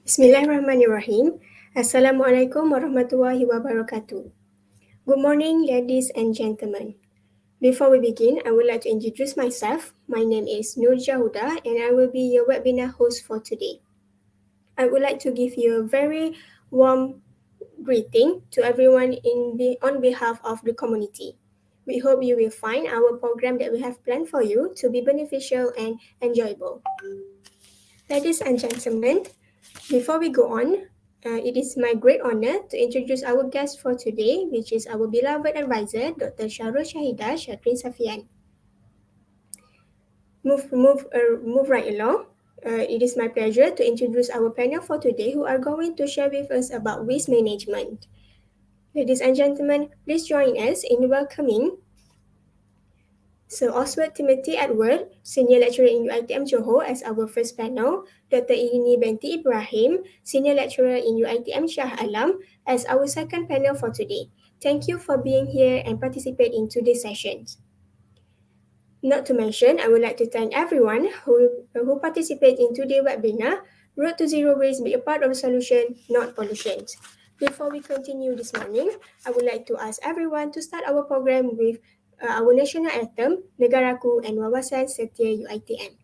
Bismillahirrahmanirrahim. Assalamualaikum warahmatullahi wabarakatuh. Good morning, ladies and gentlemen. Before we begin, I would like to introduce myself. My name is Nur Jahuda and I will be your webinar host for today. I would like to give you a very warm greeting to everyone on behalf of the community. We hope you will find our program that we have planned for you to be beneficial and enjoyable. Ladies and gentlemen, before we go on, it is my great honor to introduce our guest for today, which is our beloved advisor, Dr. Sharul Shahida Shatrin Safian. Move right along. It is my pleasure to introduce our panel for today who are going to share with us about waste management. Ladies and gentlemen, please join us in welcoming Sir Oswald Timothy Edward, Senior Lecturer in UiTM Johor as our first panel, Dr. Irini Binti Ibrahim, Senior Lecturer in UiTM Shah Alam as our second panel for today. Thank you for being here and participate in today's sessions. Not to mention, I would like to thank everyone who participate in today's webinar, Road to Zero Waste, be a part of the solution, not pollution. Before we continue this morning, I would like to ask everyone to start our program with our national anthem, Negaraku and Wawasan Setia UiTM.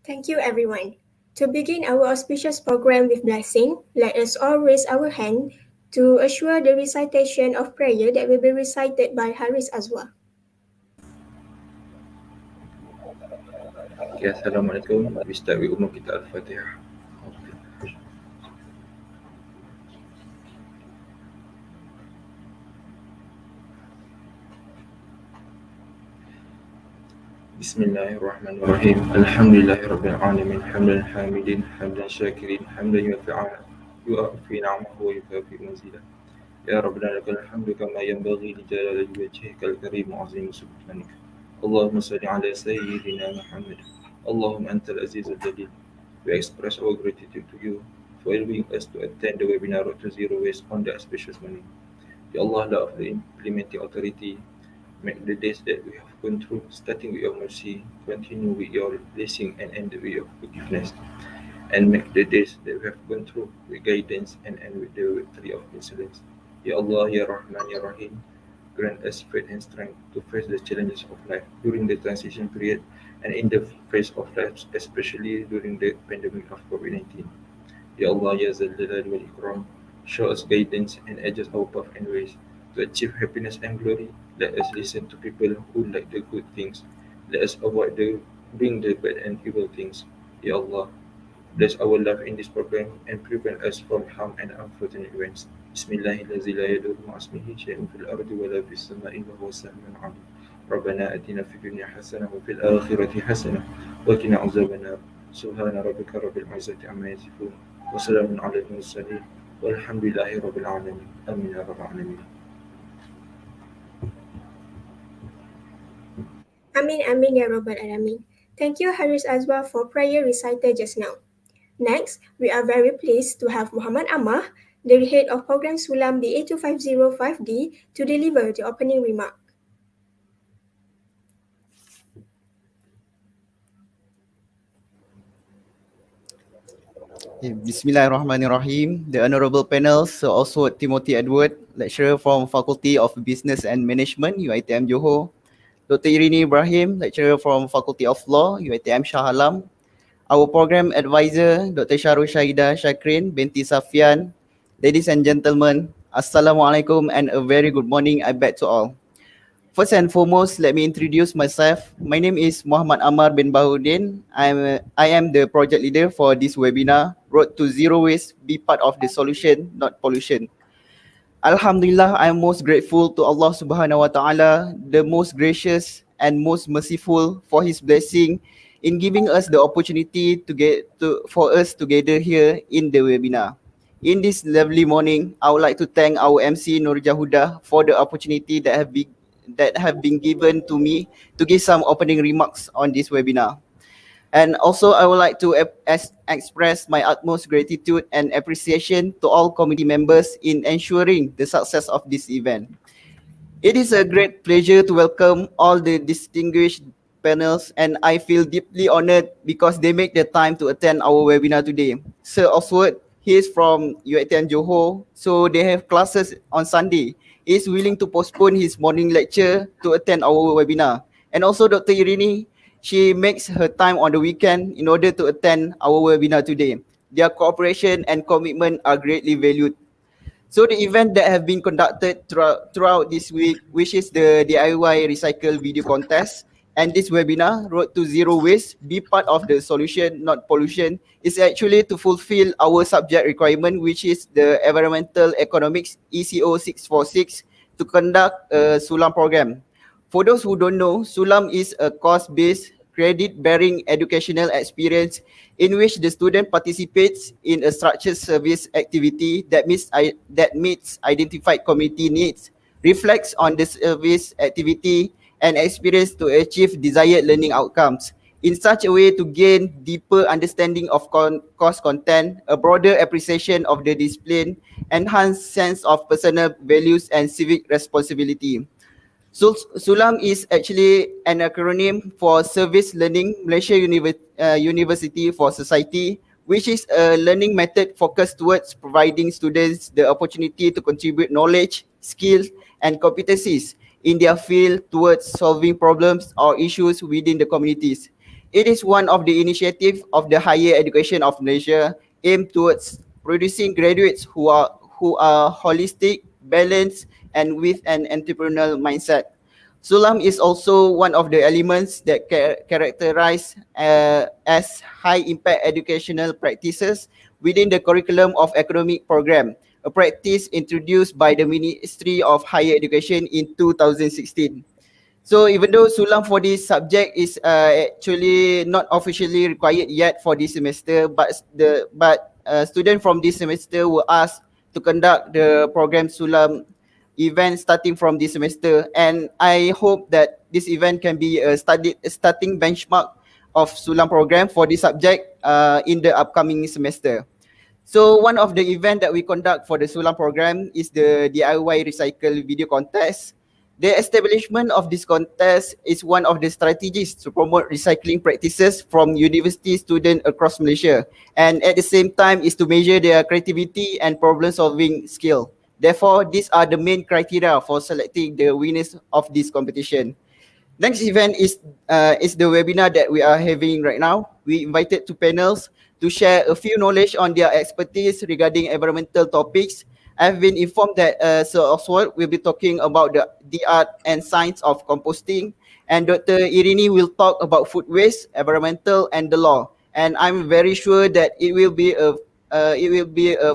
Thank you, everyone. To begin our auspicious program with blessing, let us all raise our hand to assure the recitation of prayer that will be recited by Haris Azwa. Okay, Assalamualaikum. We start with Umar kita Al-Fatihah. Bismillahirrahmanirrahim. Alhamdulillahirrabbilalamin. Hamdan hamidin, hamdan syakirin, hamdan yu'afi na'amahu wa yukafi mazidah. Ya Rabbana lakal hamdu kama yanbaghi li jalali wajhikal karim wa azim subhanik. Allahumma salli ala sayyidina Muhammad. Allahumma antal azizul jalil. We express our gratitude to you for allowing us to attend the webinar Road to Zero Waste on the auspicious morning. Ya Allah, Lord of the implementing authority, make the days that we have gone through, starting with your mercy, continue with your blessing, and end with your forgiveness. And make the days that we have gone through with guidance and end with the victory of excellence. Ya Allah, Ya Rahman, Ya Rahim, grant us faith and strength to face the challenges of life during the transition period and in the face of life, especially during the pandemic of COVID-19. Ya Allah, Ya Zal Jalali wal Ikram, show us guidance and adjust our path and ways to achieve happiness and glory. Let us listen to people who like the good things. Let us avoid doing the bad and evil things. Ya Allah, bless our life in this program and prevent us from harm and unfortunate events. Bismillahirrahmanirrahim. لا يضر مع اسمه شيء في الأرض ولا في السماء وهو السميع العليم. ربنا آتنا في الدنيا حسنة وفي الآخرة حسنة وقنا عذاب النار. سبحان ربك رب العزة عما يصفون وسلام على المرسلين والحمد لله رب العالمين. آمين يا رب العالمين. Amin Amin Ya Rabbal Alamin. Thank you Haris Azwa for prayer recital just now. Next, we are very pleased to have Muhammad Ammar, the head of program Sulam B82505D, to deliver the opening remark. Bismillahirrahmanirrahim. The Honorable Panel, Sir Oswald Timothy Edward, Lecturer from Faculty of Business and Management, UiTM Johor. Dr. Irini Ibrahim, Lecturer from Faculty of Law, UiTM Shah Alam. Our Program Advisor, Dr. Sharul Shahida Shakrin, Binti Safian. Ladies and gentlemen, Assalamualaikum and a very good morning I bet to all. First and foremost, let me introduce myself. My name is Muhammad Ammar bin Bahudin. I am the project leader for this webinar, Road to Zero Waste, be part of the solution, not pollution. Alhamdulillah, I am most grateful to Allah Subhanahu Wa Taala, the most gracious and most merciful for His blessing in giving us the opportunity for us to gather here in the webinar. In this lovely morning, I would like to thank our MC Nur Jahuda for the opportunity that have been given to me to give some opening remarks on this webinar. And also, I would like to express my utmost gratitude and appreciation to all committee members in ensuring the success of this event. It is a great pleasure to welcome all the distinguished panels, and I feel deeply honored because they make the time to attend our webinar today. Sir Oswald, he is from UiTM Johor, so they have classes on Sunday. He is willing to postpone his morning lecture to attend our webinar. And also Dr. Irini, she makes her time on the weekend in order to attend our webinar today. Their cooperation and commitment are greatly valued. So the event that have been conducted throughout this week, which is the DIY Recycle Video Contest, and this webinar, Road to Zero Waste, be part of the solution, not pollution, is actually to fulfill our subject requirement, which is the Environmental Economics ECO 646, to conduct a Sulam program. For those who don't know, Sulam is a course-based, credit-bearing educational experience in which the student participates in a structured service activity that meets identified community needs, reflects on the service activity, and experience to achieve desired learning outcomes in such a way to gain deeper understanding of course content, a broader appreciation of the discipline, enhanced sense of personal values and civic responsibility. Sulam is actually an acronym for Service Learning Malaysia University for Society, which is a learning method focused towards providing students the opportunity to contribute knowledge, skills, and competencies in their field towards solving problems or issues within the communities. It is one of the initiatives of the higher education of Malaysia aimed towards producing graduates who are holistic, balanced, and with an entrepreneurial mindset. Sulam is also one of the elements that characterize as high impact educational practices within the curriculum of academic program, a practice introduced by the Ministry of Higher Education in 2016. So even though Sulam for this subject is actually not officially required yet for this semester, but students from this semester were asked to conduct the program Sulam event starting from this semester, and I hope that this event can be a starting benchmark of Sulam program for this subject in the upcoming semester. So one of the event that we conduct for the Sulam program is the DIY Recycle video contest. The establishment of this contest is one of the strategies to promote recycling practices from university students across Malaysia, and at the same time is to measure their creativity and problem solving skill. Therefore, these are the main criteria for selecting the winners of this competition. Next event is the webinar that we are having right now. We invited two panels to share a few knowledge on their expertise regarding environmental topics. I've been informed that Sir Oswald will be talking about the art and science of composting, and Dr. Irini will talk about food waste, environmental, and the law. And I'm very sure that it will be a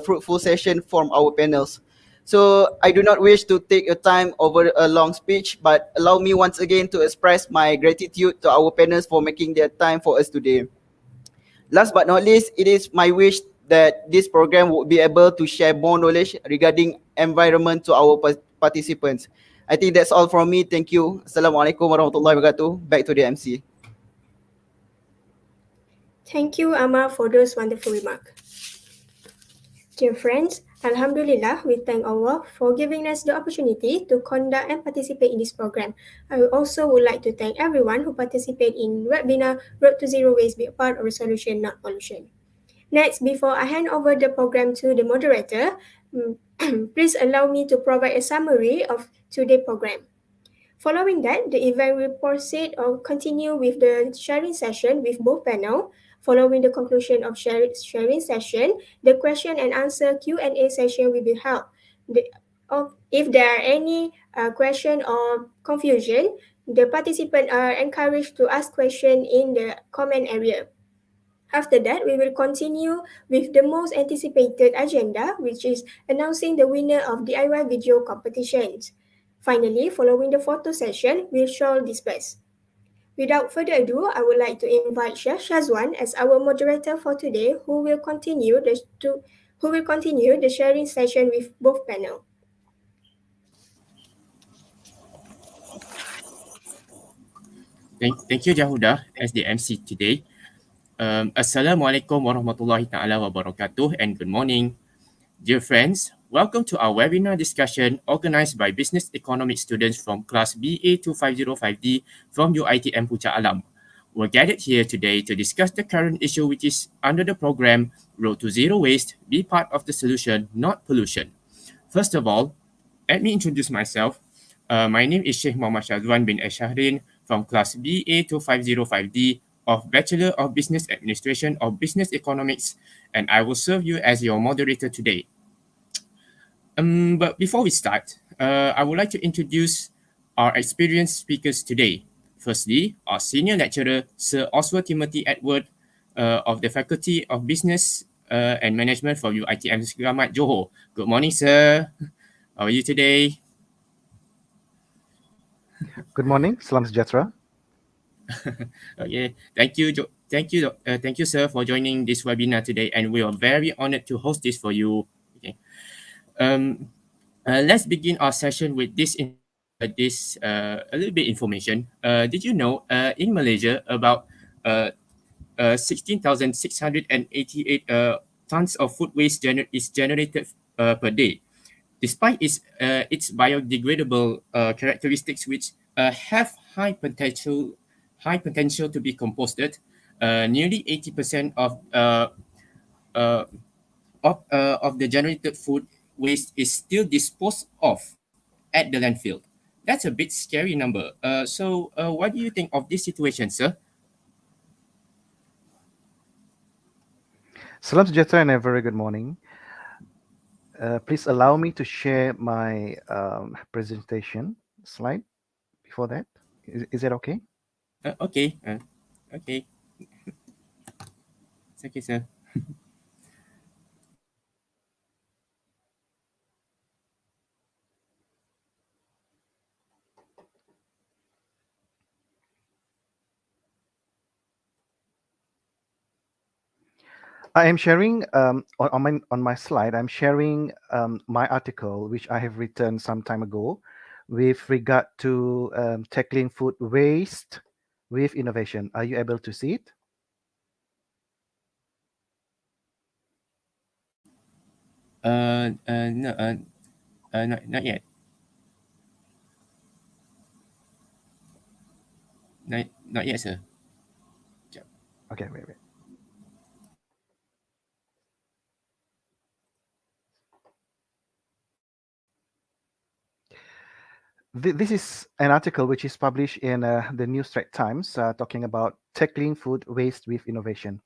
fruitful session from our panels. So I do not wish to take your time over a long speech, but allow me once again to express my gratitude to our panelists for making their time for us today. Last but not least, it is my wish that this program would be able to share more knowledge regarding environment to our participants. I think that's all from me. Thank you. Assalamualaikum warahmatullahi wabarakatuh. Back to the MC. Thank you, Amar, for those wonderful remarks. Dear friends, Alhamdulillah, we thank Allah for giving us the opportunity to conduct and participate in this program. I also would like to thank everyone who participated in webinar Road to Zero Waste, be a part of a solution, not pollution. Next, before I hand over the program to the moderator, please allow me to provide a summary of today's program. Following that, the event will proceed or continue with the sharing session with both panel. Following the conclusion of sharing session, the question and answer Q&A session will be held. If there are any question or confusion, the participants are encouraged to ask question in the comment area. After that, we will continue with the most anticipated agenda, which is announcing the winner of DIY video competitions. Finally, following the photo session, we shall disperse. Without further ado, I would like to invite Sheikh Shazwan as our moderator for today, who will continue the sharing session with both panel. Thank you, Jahuda, as the MC today. Assalamualaikum warahmatullahi ta'ala wabarakatuh and good morning. Dear friends, welcome to our webinar discussion organized by business economics students from class BA2505D from UiTM Puncak Alam. We're gathered here today to discuss the current issue which is under the program Road to Zero Waste, be part of the solution, not pollution. First of all, let me introduce myself. My name is Sheikh Muhammad Shazwan bin Ashahrin from class BA2505D of Bachelor of Business Administration or Business Economics, and I will serve you as your moderator today. But before we start, I would like to introduce our experienced speakers today. Firstly, our senior lecturer, Sir Oswald Timothy Edward of the Faculty of Business and Management for UiTM Selamat Johor. Good morning, sir. How are you today? Good morning, Salam Sejahtera. Okay, thank you, sir, for joining this webinar today, and we are very honored to host this for you. Okay, let's begin our session with a little bit information. Did you know in Malaysia about 16,688 tons of food waste is generated per day, despite its biodegradable characteristics, which have high potential to be composted. Nearly 80% of the generated food waste is still disposed of at the landfill. That's a bit scary number. So what do you think of this situation, sir? Salam Sejahtera and a very good morning. Please allow me to share my presentation slide before that. Is that okay? Okay. Okay. It's okay, sir. I am sharing on my slide. I'm sharing my article, which I have written some time ago, with regard to tackling food waste with innovation. Are you able to see it? No, not yet. Not yet, sir. Sekejap. Okay, wait. This is an article which is published in the New Straits Times, talking about tackling food waste with innovation.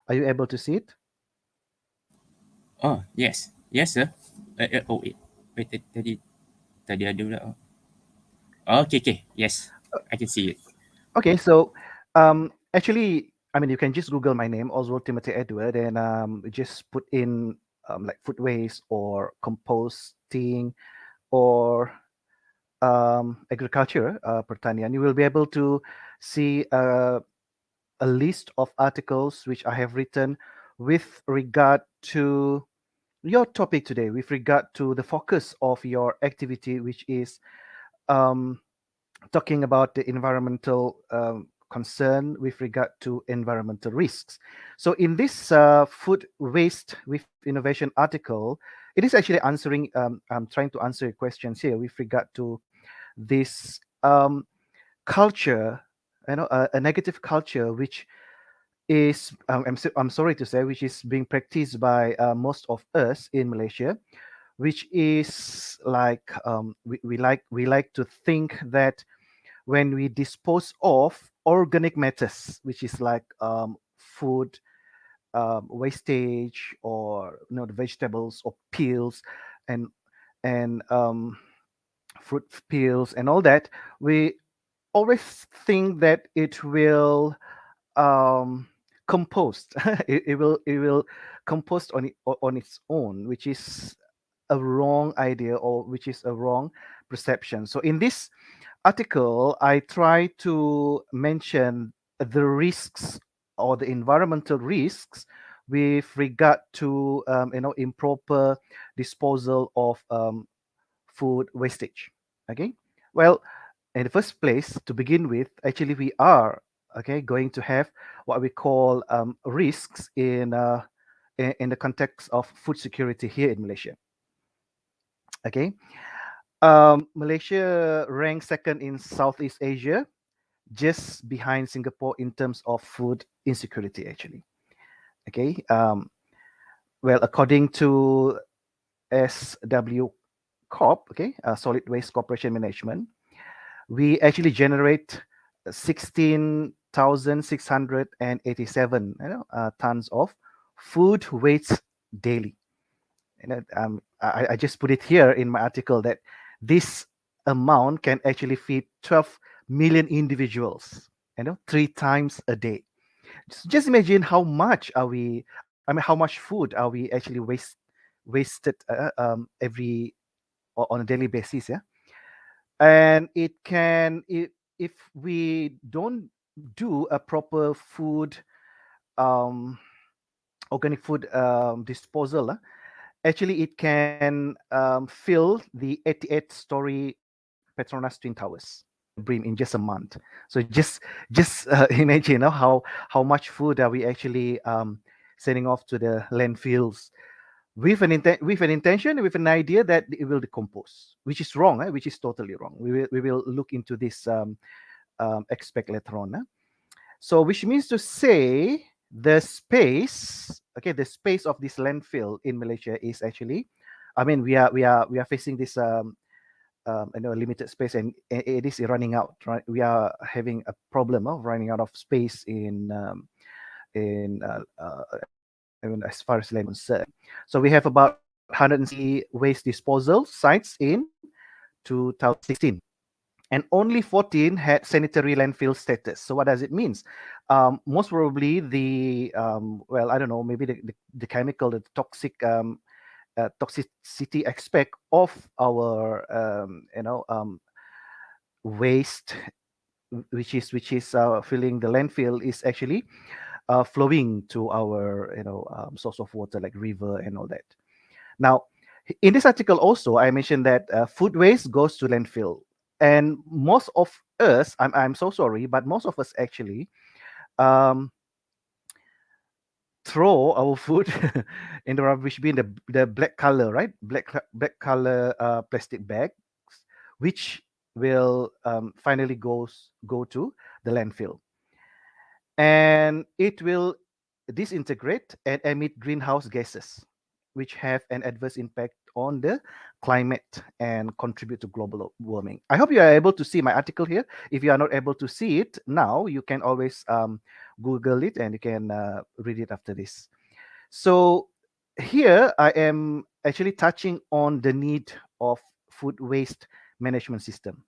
Are you able to see it? Oh, yes. Yes, sir. Oh, wait. Wait, tadi ada pula. Oh, okay. Yes, I can see it. Okay, so actually, I mean, you can just Google my name, Oswald Timothy Edward, and just put in like food waste or composting or agriculture, pertanian. You will be able to see a list of articles which I have written with regard to your topic today, with regard to the focus of your activity, which is um, talking about the environmental concern with regard to environmental risks. So in this food waste with innovation article, it is actually answering, I'm trying to answer your questions here with regard to this culture, a negative culture, which is, I'm sorry to say, which is being practiced by most of us in Malaysia, which is like we like to think that when we dispose of organic matters, which is like food wastage, or the vegetables or peels, and and fruit peels and all that, we always think that it will um, compost. it will compost on its own, which is a wrong idea, or which is a wrong perception. So in this article, I try to mention the risks, or the environmental risks, with regard to improper disposal of food wastage. Okay, well, in the first place, to begin with, actually we are going to have what we call risks in the context of food security here in Malaysia. Okay, Malaysia ranks second in Southeast Asia, just behind Singapore in terms of food insecurity, actually. Okay, well, according to SW Corp, okay, Solid Waste Corporation Management, we actually generate 16,687 tons of food waste daily. I just put it here in my article that this amount can actually feed 12 million individuals, 3 times a day. Just imagine how much are we, I mean, how much food are we actually wasted every, or on a daily basis, yeah. And it can, if we don't do a proper food, um, organic food disposal, actually it can fill the 88-story Petronas Twin Towers Ibrahim in just a month. So just imagine how much food are we actually sending off to the landfills with with an intention, with an idea that it will decompose, which is wrong, which is totally wrong. We will look into this aspect later on. So which means to say the space, okay, the space of this landfill in Malaysia is actually, I mean, we are facing this limited space, and it is running out, right? We are having a problem of running out of space in as far as land concerned. So we have about 160 waste disposal sites in 2016, and only 14 had sanitary landfill status. So what does it mean? Most probably the well, I don't know, maybe the chemical, the toxicity aspect of our waste, which is filling the landfill, is actually flowing to our source of water like river and all that. Now, in this article also, I mentioned that food waste goes to landfill, and most of us, I'm so sorry, but most of us actually um, throw our food in the rubbish bin, the black color, right? Black color plastic bags, which will finally go to the landfill, and it will disintegrate and emit greenhouse gases, which have an adverse impact on the climate and contribute to global warming. I hope you are able to see my article here. If you are not able to see it now, you can always Google it and you can read it after this. So here I am actually touching on the need of food waste management system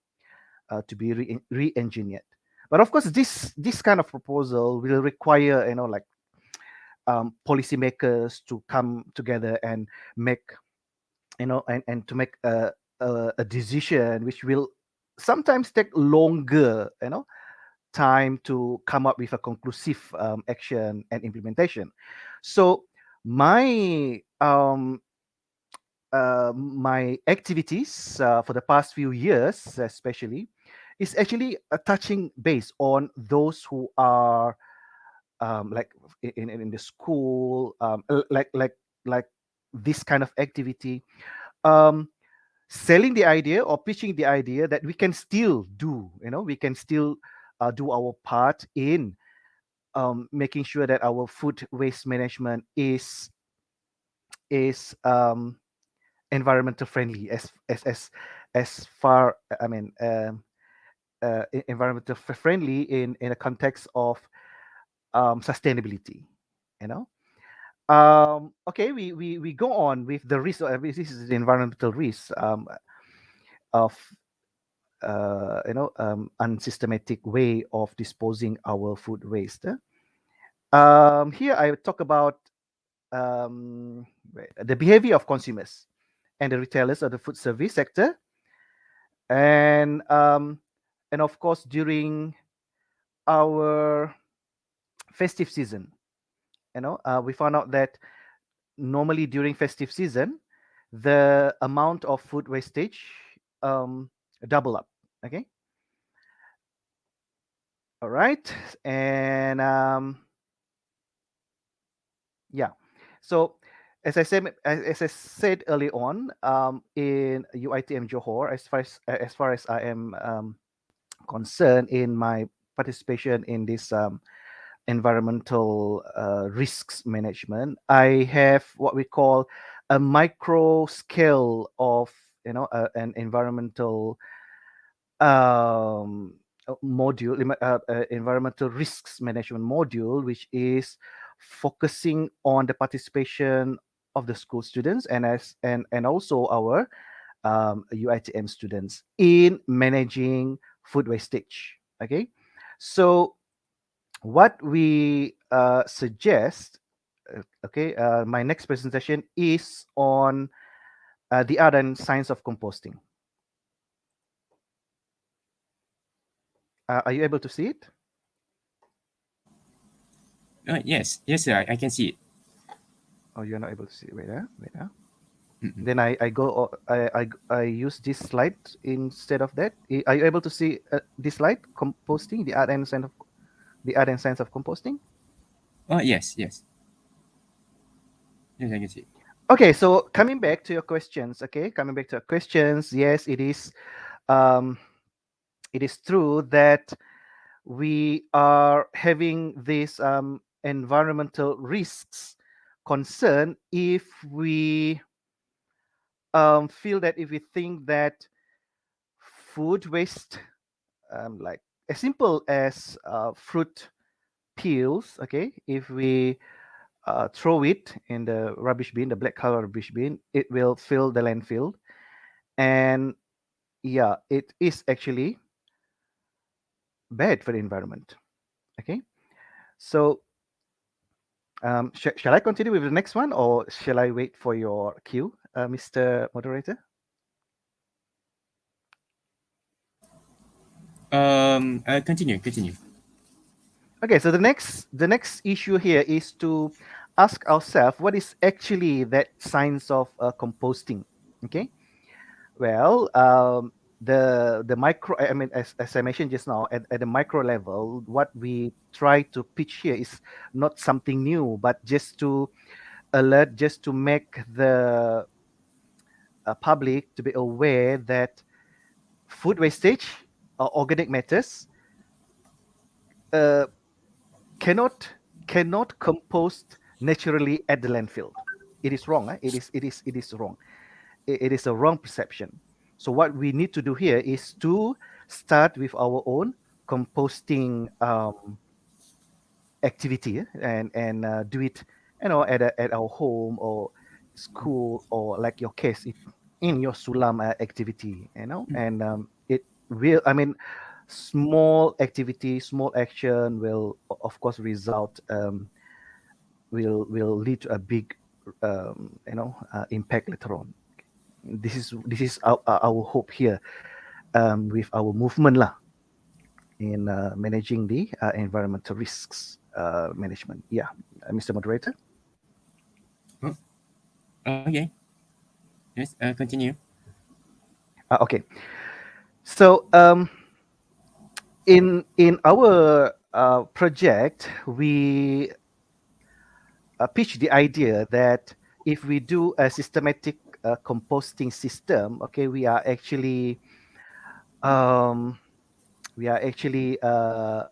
to be re-engineered. But of course, this kind of proposal will require like policymakers to come together and make and to make a decision which will sometimes take longer time to come up with a conclusive action and implementation. So my my activities for the past few years especially is actually touching base on those who are like in the school, like this kind of activity, um, selling the idea or pitching the idea that we can still do, we can still do our part in making sure that our food waste management is environmental friendly as far, I mean, environmental friendly in a context of sustainability, you know. Okay, we go on with the risk. This is the environmental risk of unsystematic way of disposing our food waste. Here I talk about the behavior of consumers and the retailers of the food service sector, and of course during our festive season, we found out that normally during festive season, the amount of food wastage um, double up. Okay, all right, and yeah. So as I said early on, in UITM Johor, as far as I am concerned in my participation in this environmental risks management, I have what we call a micro scale of an environmental module, environmental risks management module, which is focusing on the participation of the school students and also our UITM students in managing food wastage. Okay, so what we suggest, okay, my next presentation is on the art and science of composting. Are you able to see it? Yes, yes, sir, I can see it. Oh, you're not able to see it. Wait. Mm-mm. Then I go. I use this slide instead of that. Are you able to see this slide? Composting, the art and science of composting. Yes, yes, yes, I can see it. Okay, so coming back to your questions. Okay, coming back to your questions. Yes, it is. Um, it is true that we are having these environmental risks concern if we feel that if we think that food waste, like as simple as fruit peels, okay, if we throw it in the rubbish bin, the black color rubbish bin, it will fill the landfill. And yeah, it is actually. bad for the environment. Okay, so shall I continue with the next one, or shall I wait for your cue, Mr. Moderator? Continue. Okay, so the next issue here is to ask ourselves what is actually that science of composting. Okay, well, the micro, I mean, as I mentioned just now, at the micro level, what we try to pitch here is not something new, but just to alert, just to make the public to be aware that food wastage or organic matters uh, cannot compost naturally at the landfill. It is wrong. It is wrong. It is a wrong perception. So what we need to do here is to start with our own composting activity, and do it, at our home or school, or like your case, in your sulam activity, and it will, I mean, small activity, small action will of course result, will lead to a big impact later on. This is our hope here, with our movement lah, in managing the environmental risks management. Yeah, Mr. Moderator. Oh, okay. Yes. Continue. Okay, so in our project, we pitch the idea that if we do a systematic composting system, okay, um, we are actually how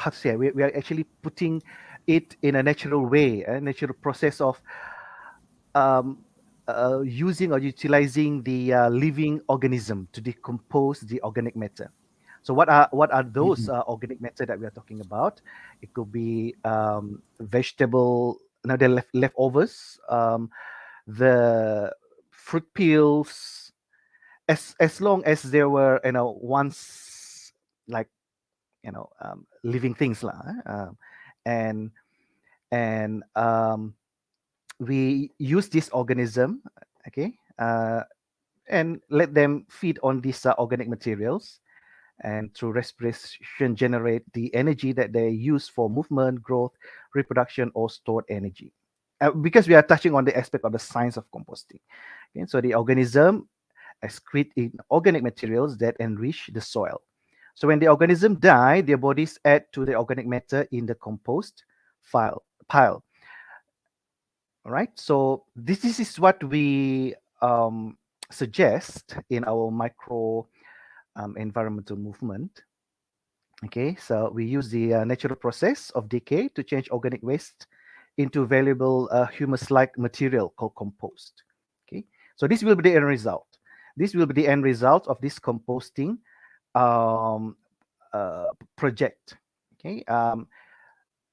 to say, we are actually putting it in a natural way, a natural process of um, using or utilizing the living organism to decompose the organic matter. So what are those Mm-mm. organic matter that we are talking about? It could be vegetable, the leftovers, the fruit peels, as long as there were, once, like, living things lah, and and we use this organism, okay, and let them feed on these organic materials, and through respiration generate the energy that they use for movement, growth, reproduction, or stored energy. Because we are touching on the aspect of the science of composting. Okay, so the organism excrete in organic materials that enrich the soil. So when the organism die, their bodies add to the organic matter in the compost pile. All right. So this is what we suggest in our micro environmental movement. Okay. So we use the natural process of decay to change organic waste into valuable humus-like material called compost. Okay. So this will be the end result. This will be the end result of this composting um, project. Okay.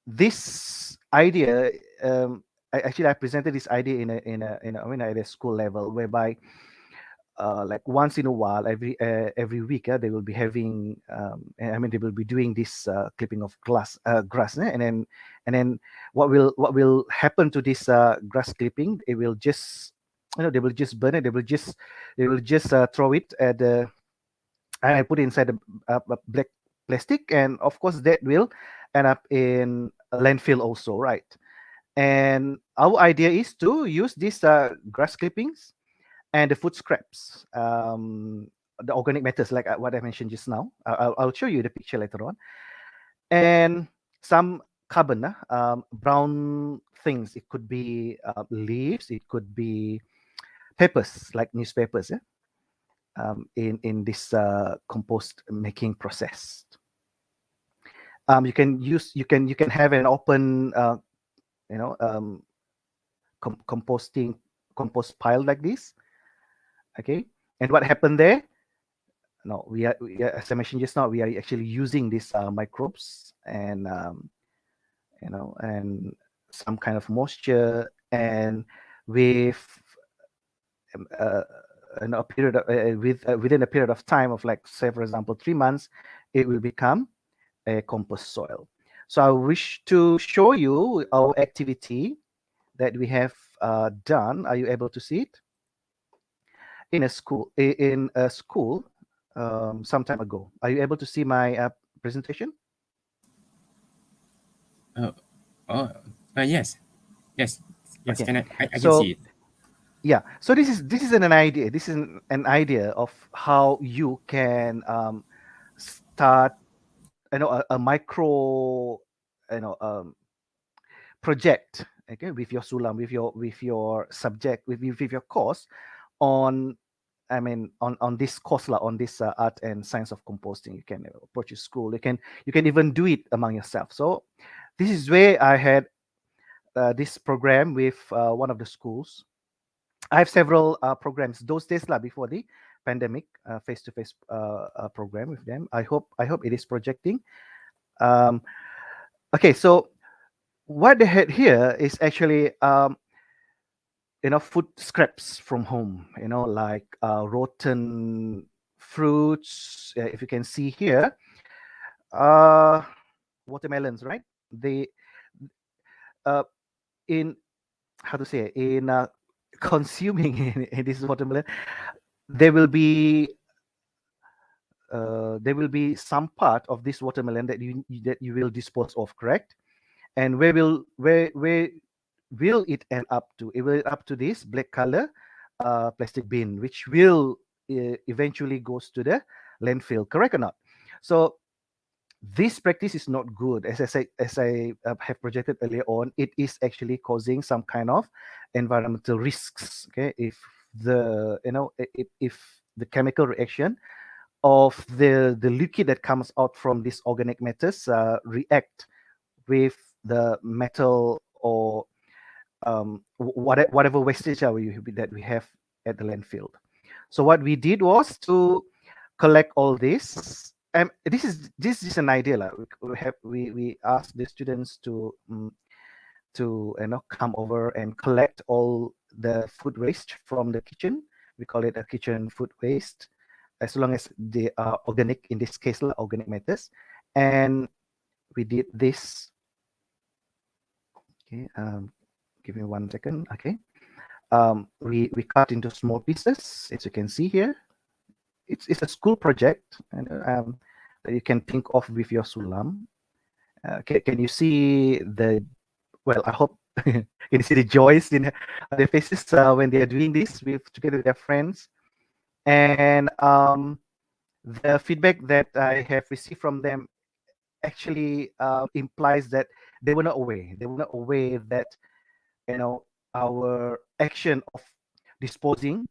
This idea, I presented this idea at a school level, whereby like once in a while, every week, they will be having, they will be doing this clipping of grass, and then what will happen to this grass clipping? It will just, they will just burn it. They will just throw it at the, and I put it inside a black plastic, and of course that will end up in a landfill also, right? And our idea is to use these grass clippings and the food scraps, the organic matters, like what I mentioned just now. I'll show you the picture later on, and some carbon, brown things. It could be leaves, it could be papers, like newspapers, yeah? In this compost making process. You can have an open you know composting compost pile like this. Okay, and what happened there? No, as I mentioned just now, we are actually using these microbes, and some kind of moisture, and with um, uh, a period of, within a period of time of, like, say for example 3 months, it will become a compost soil. So I wish to show you our activity that we have done. Are you able to see it? In a school some time ago. Are you able to see my presentation? Uh, oh, yes, yes, yes. Okay, I can so see it. yeah, so this is an idea. This is an idea of how you can start, a micro, you know um, project, okay, with your sulam, with your subject, with your course on, I mean, on this course lah, on this art and science of composting. You can approach your school. You can even do it among yourself. So this is where I had this program with one of the schools. I have several programs those days lah, before the pandemic, face-to-face program with them. I hope it is projecting. Um, okay, so what they had here is actually food scraps from home, like rotten fruits. If you can see here, uh watermelons, right? They uh in how to say, in consuming in this watermelon, there will be some part of this watermelon that you will dispose of, correct? And where will it end up to? It will up to this black color plastic bin, which will eventually goes to the landfill, correct or not? So this practice is not good. As I have projected earlier on, it is actually causing some kind of environmental risks. Okay, if if the chemical reaction of the liquid that comes out from these organic matters react with the metal or whatever wastage that we have at the landfill. So what we did was to collect all this. This is an idea. Like, we asked the students to come over and collect all the food waste from the kitchen. We call it a kitchen food waste, as long as they are organic. In this case, like, organic matters. And we did this. Okay, give me 1 second. Okay, we cut into small pieces, as you can see here. It's a school project, and that you can think of with your sulam. Can you see the, well, I hope can you see the joys in their faces when they are doing this together with their friends? And the feedback that I have received from them actually implies that they were not aware. They were not aware that our action of disposing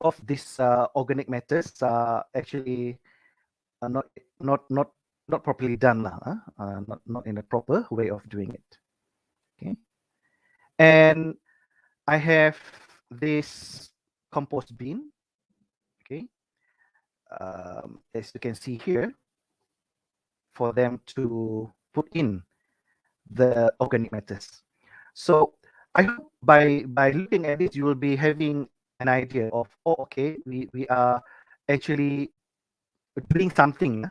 of these organic matters actually not not not not properly done lah, not in a proper way of doing it. Okay, and I have this compost bin. Okay, as you can see here, for them to put in the organic matters. So I hope by looking at this, you will be having an idea of, oh, okay, we are actually doing something.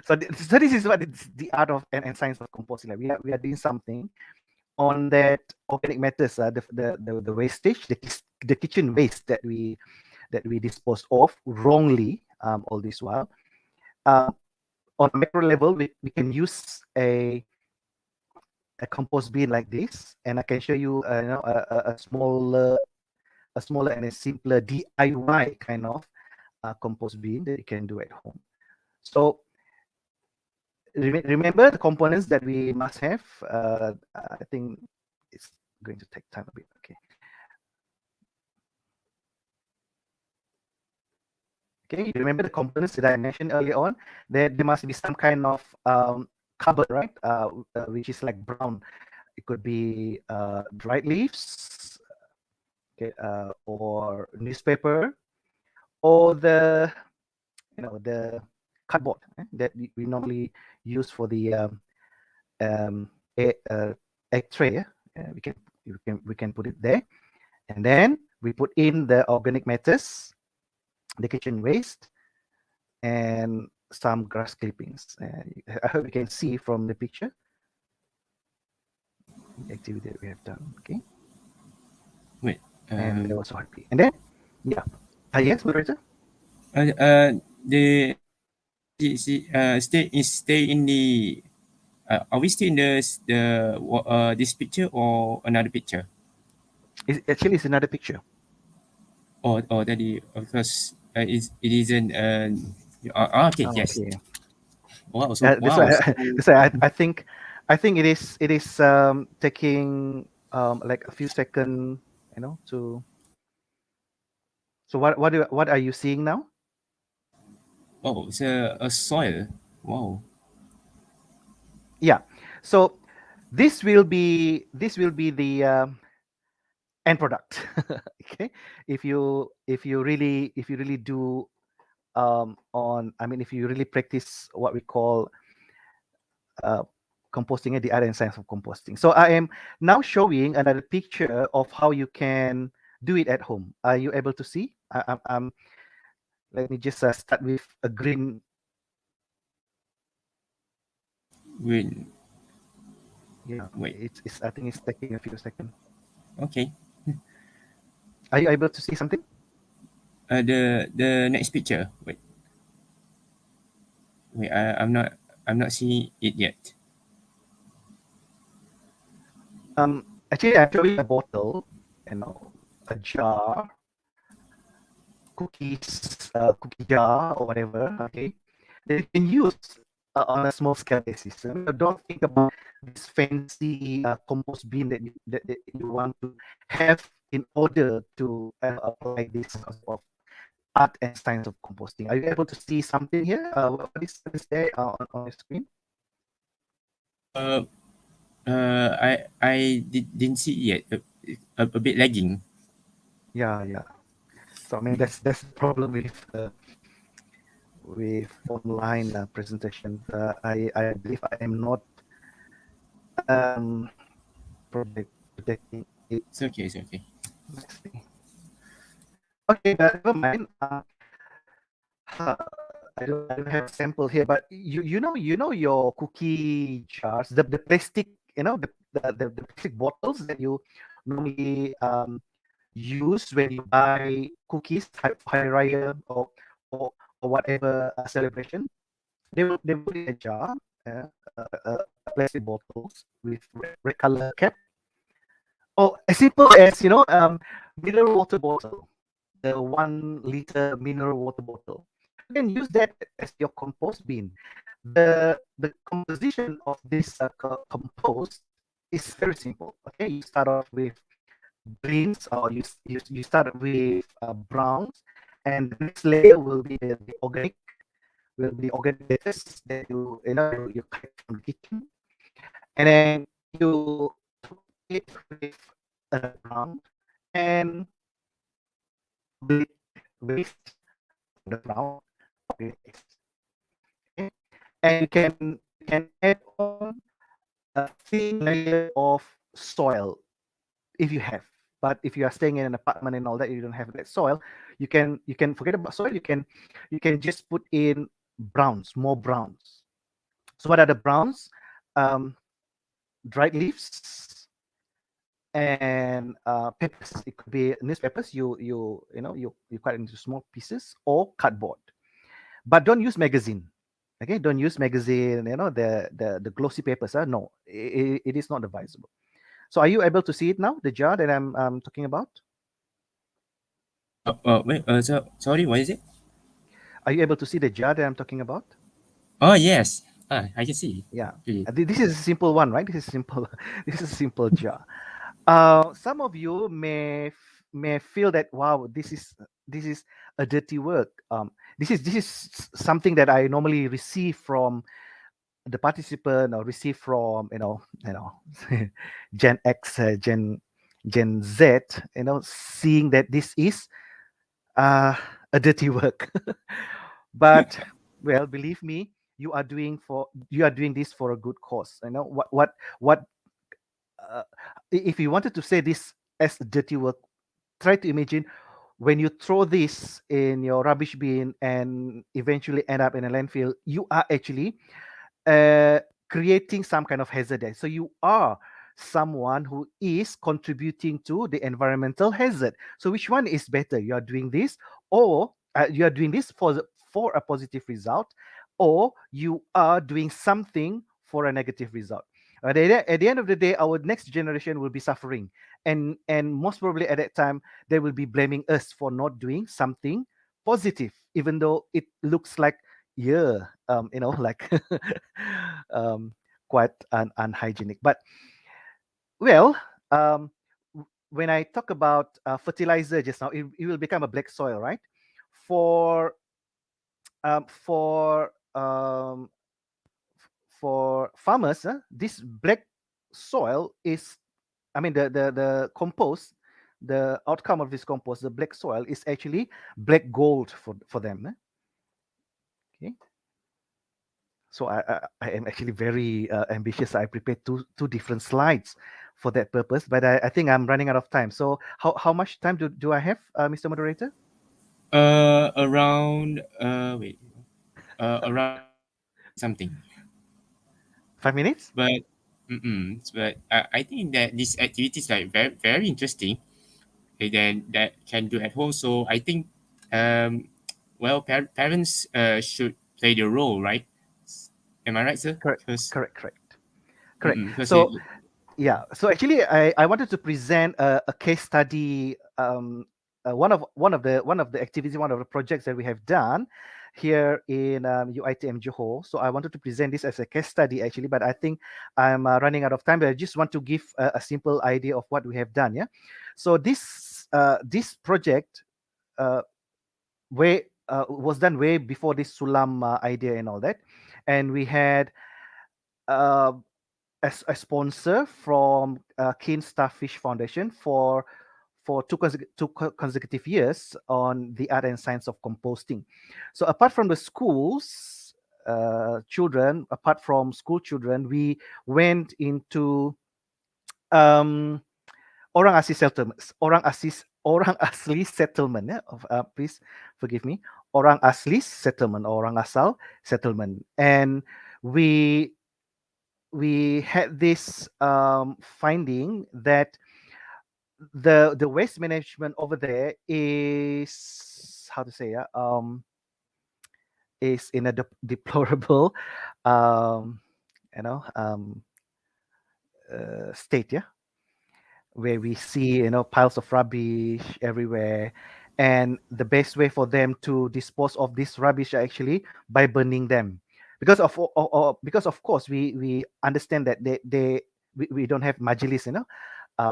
So this is what it's the art of and science of composting. Like, we are doing something on that organic matters, the wastage, the kitchen waste that we disposed of wrongly all this while. On a macro level, we can use a compost bin like this, and I can show you a smaller and a simpler DIY kind of compost bin that you can do at home. So remember the components that we must have. I think it's going to take time a bit. Okay. Okay, you remember the components that I mentioned earlier on? There must be some kind of cupboard, right? Which is like brown. It could be dried leaves, okay, or newspaper, or the cardboard that we normally use for the egg tray. We can put it there, and then We put in the organic matters, the kitchen waste, and some grass clippings. I hope you can see from the picture the activity that we have done. Okay, Wait. and they're also happy. And then, yeah, yes, moderator. The stay in the. Are we still in this picture or another picture? Actually, it's another picture. Or that because it isn't. Okay. Yes. Okay. Wow. So That's wow. why. So, That's why I think it is taking like a few seconds, to. So what are you seeing now? oh, it's a soil. Wow. Yeah. So this will be the end product. Okay. If you really do if you really practice what we call uh, composting at the art and science of composting. So I am now showing another picture of how you can do it at home. Are you able to see? Let me just start with a green. Wait. Yeah, Wait. I think it's taking a few seconds. Okay. Are you able to see something? The next picture. Wait. Wait. I'm not seeing it yet. Actually, I'm showing a bottle, a jar, cookie jar or whatever. Okay, that you can use on a small scale basis. Don't think about this fancy compost bin that you want to have in order to apply this of art and science of composting. Are you able to see something here? What is there on your screen? Uh, I didn't see it yet. A bit lagging. Yeah. So that's the problem with online presentation. I believe I am not um, protecting it. It's okay. It's okay. Let's see. Okay, but never mind. I don't have a sample here, but you know your cookie jars, the plastic, the plastic bottles that you normally use when you buy cookies for Hari Raya or or whatever celebration. They put in a jar, uh, plastic bottles with red color cap. Oh, as simple as mineral water bottle, the 1 liter mineral water bottle. You can use that as your compost bin. The composition of this compost is very simple. Okay, you start off with greens, or you start with browns, and the next layer will be the organic lettuce that you collect from the kitchen, and then you top it with another brown, and with waste from the brown organic waste. Okay? And you can add on a thin layer of soil if you have. But if you are staying in an apartment and all that, you don't have that soil. You can forget about soil. You can just put in browns, more browns. So what are the browns? Um, Dried leaves and peppers. It could be newspapers. You cut into small pieces, or cardboard. But don't use magazine. Okay, don't use magazine. The glossy papers. No, it is not advisable. So are you able to see it now? The jar that I'm talking about. Wait. Sorry. What is it? Are you able to see the jar that I'm talking about? Oh yes. I can see. Yeah. Okay. This is a simple one, right? This is simple. This is a simple jar. Some of you may feel that, wow, this is a dirty work. This is something that I normally receive from the participant, or receive from Gen X, Gen Z. Seeing that this is uh, a dirty work. But, well, believe me, you are doing this for a good cause. What if you wanted to say this as dirty work, try to imagine when you throw this in your rubbish bin and eventually end up in a landfill, you are actually creating some kind of hazard there. So you are someone who is contributing to the environmental hazard. So which one is better? You are doing this, or you are doing this for a positive result, or you are doing something for a negative result. At the end of the day, our next generation will be suffering, and most probably at that time they will be blaming us for not doing something positive, even though it looks like, yeah, like um, quite unhygienic. But well, when I talk about fertilizer just now, it will become a black soil, right? For um, for um, for farmers, this black soil is, I mean, the compost, the outcome of this compost, the black soil is actually black gold for them. Okay. So I am actually very ambitious. I prepared two different slides for that purpose, but I think I'm running out of time. So how much time do I have, Mr. Moderator? Around wait, around 5 minutes something. 5 minutes? But but I think that this activity is like very very interesting. Okay, then that can do at home. So I think, um, well, parents should play the role, right? Am I right, sir? Correct, Because correct, correct, correct. because So yeah, so actually, I wanted to present a case study. One of the activities, one of the projects that we have done here in UITM Johor. So I wanted to present this as a case study actually, but I think I'm running out of time. But I just want to give a simple idea of what we have done. Yeah, so this project was done way before this Sulam idea and all that, and we had. Uh, a sponsor from Keen Starfish Foundation for two consecutive years on the art and science of composting. So apart from the schools, apart from school children, we went into um, orang asli settlements, orang asli settlement. Yeah? Please forgive me. Orang asli settlement, orang asal settlement, and we we had this finding that the waste management over there is, how to say, is in a deplorable um, you know state, yeah, where we see piles of rubbish everywhere, and the best way for them to dispose of this rubbish are actually by burning them, because because of course we understand that we don't have majelis,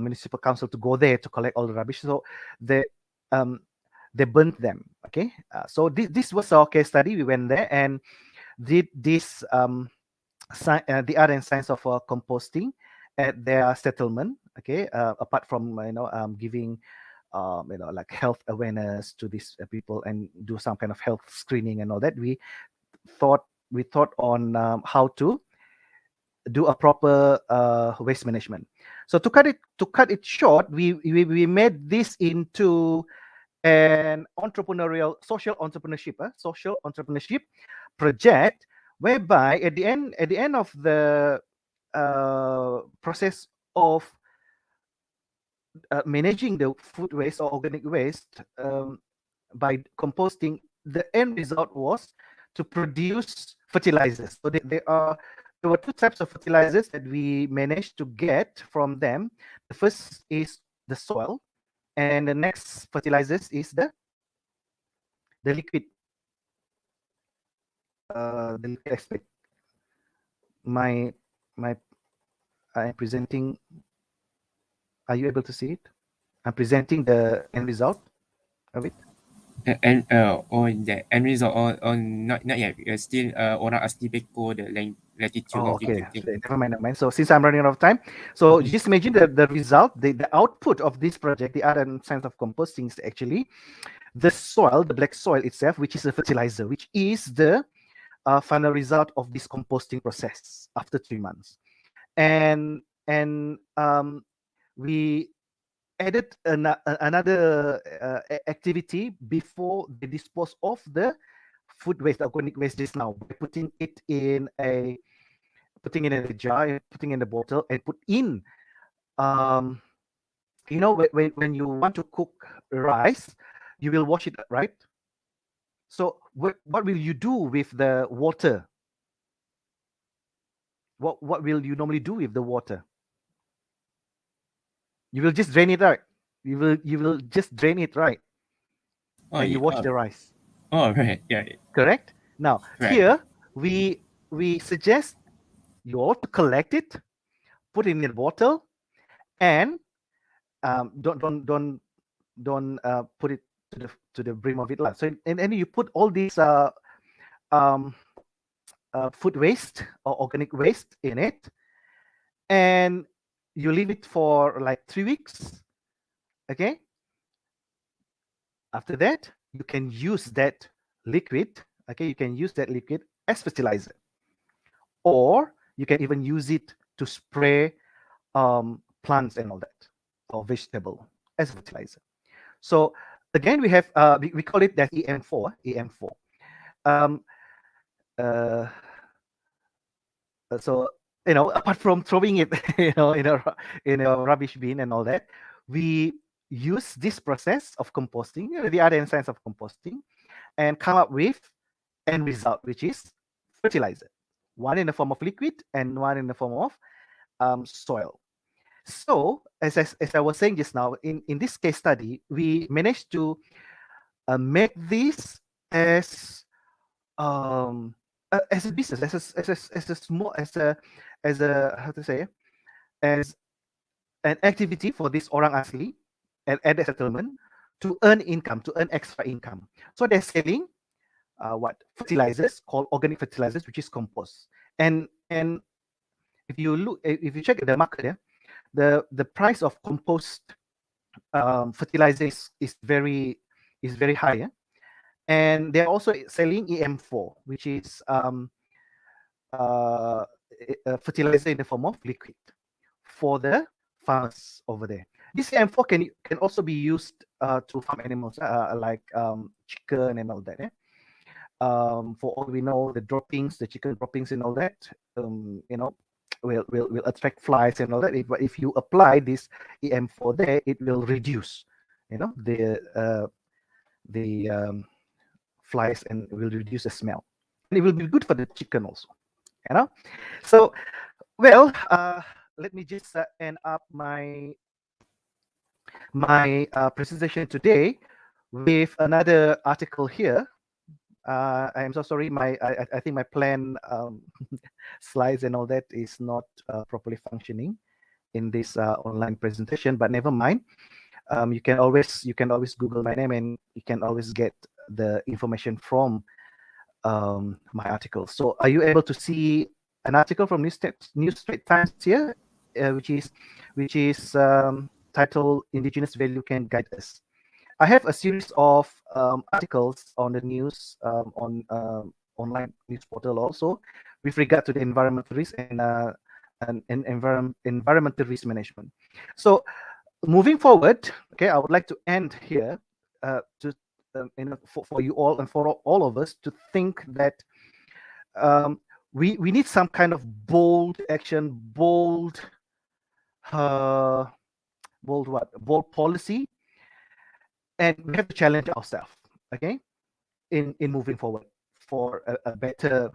municipal council to go there to collect all the rubbish, so they um they burnt them. Okay, so this was our case study. We went there and did this the art and science of composting at their settlement. Okay, apart from giving like health awareness to these people and do some kind of health screening and all that, thought we thought on how to do a proper waste management. So to cut it short, we made this into an social entrepreneurship project, whereby at the end of the process of managing the food waste or organic waste by composting, the end result was to produce fertilizers. So there were two types of fertilizers that we managed to get from them. The first is the soil, and the next fertilizers is the liquid aspect. My I'm presenting. Are you able to see it? I'm presenting the end result of it. and on the end result on not yet, because still orang asli beko the latitude, Oh, okay. longitude thing. Never mind, never mind. So since I'm running out of time, so just imagine the result, the output of this project, the art and science of composting, is actually the soil, the black soil itself, which is a fertilizer, which is the final result of this composting process after 3 months. And we added another activity before they dispose of the food waste, organic waste just now, by putting it in a jar, putting in a bottle, and put in when you want to cook rice, you will wash it, right? So what will you do with the water? What will you normally do with the water? You will just drain it, right? You will just drain it, right? Oh, And yeah. you wash the rice, Oh, right. Yeah. correct? Now Right. here we suggest you all to collect it, put it in a bottle, and don't put it to the brim of it lah. So and you put all these um, food waste or organic waste in it, and you leave it for like 3 weeks. Okay. After that, you can use that liquid. Okay, you can use that liquid as fertilizer, or you can even use it to spray plants and all that, or vegetable as fertilizer. So again, we have we call it that EM4. EM4. Um, uh, so apart from throwing it, in a rubbish bin and all that, we use this process of composting, the other science of composting, and come up with end result, which is fertilizer. One in the form of liquid and one in the form of soil. So, as I was saying just now, in this case study, we managed to make this as a business, as a small, as a how to say, as an activity for this orang asli at the settlement to earn income, to earn extra income. So they're selling what fertilizers called organic fertilizers, which is compost. And if you check the market, the price of compost fertilizer is very high. And they're also selling EM4, which is a fertilizer in the form of liquid for the farmers over there. This EM4 can also be used to farm animals like chicken and all that. For all we know, the chicken droppings and all that, will attract flies and all that. If you apply this EM4 there, it will reduce, the flies, and will reduce the smell, and it will be good for the chicken also. So well, let me just end up my presentation today with another article here. I am so sorry. I think my plan slides and all that is not properly functioning in this online presentation, but never mind. You can always Google my name, and you can always get the information from my article. So, are you able to see an article from New Straits Times here, which is titled "Indigenous Value Can Guide Us"? I have a series of articles on the news on online news portal also, with regard to the environmental risk and environmental risk management. So moving forward, okay, I would like to end here to for you all and for all of us to think that we need some kind of bold action, bold policy, and we have to challenge ourselves, okay, in moving forward for a better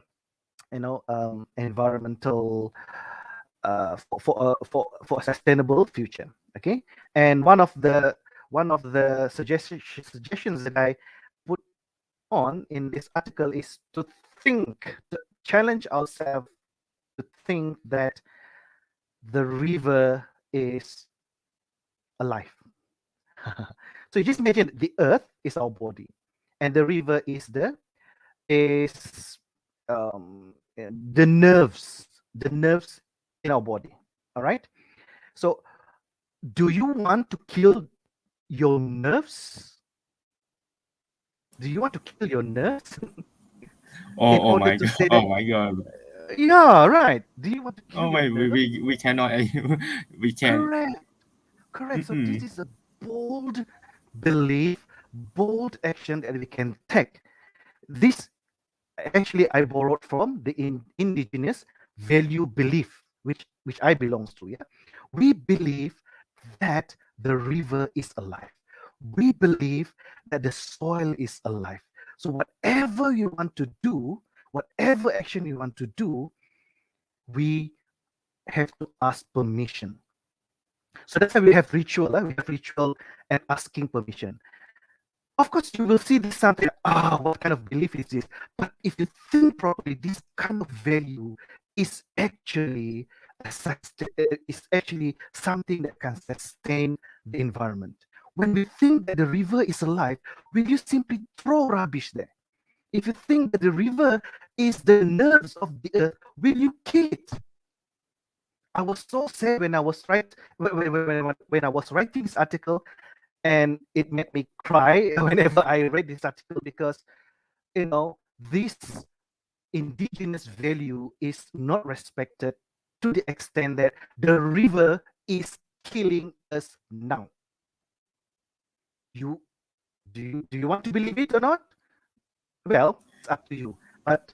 environmental for a sustainable future. Okay, and one of the suggestions that I put on in this article is to challenge ourselves to think that the river is alive. So you just imagine the earth is our body, and the river is the nerves in our body. All right. So do you want to kill your nerves? Do you want to kill your nerves in Oh order my to god. say that? Oh my god. Yeah, right. Do you want to kill Oh your my, nerves? we cannot. We can. Correct. Correct. So Mm-mm. this is a bold belief, bold action that we can take. This actually I borrowed from the indigenous value belief, which I belongs to. Yeah, we believe that the river is alive. We believe that the soil is alive. So whatever you want to do, whatever action you want to do, we have to ask permission. So that's why we have ritual. We have ritual and asking permission. Of course, you will see this something. What kind of belief is this? But if you think properly, this kind of value is actually is actually something that can sustain the environment. When we think that the river is alive, will you simply throw rubbish there? If you think that the river is the nerves of the earth, will you kill it? I was so sad when I was when I was writing this article, and it made me cry whenever I read this article, because this indigenous value is not respected to the extent that the river is killing us now. You do you want to believe it or not? Well, it's up to you. But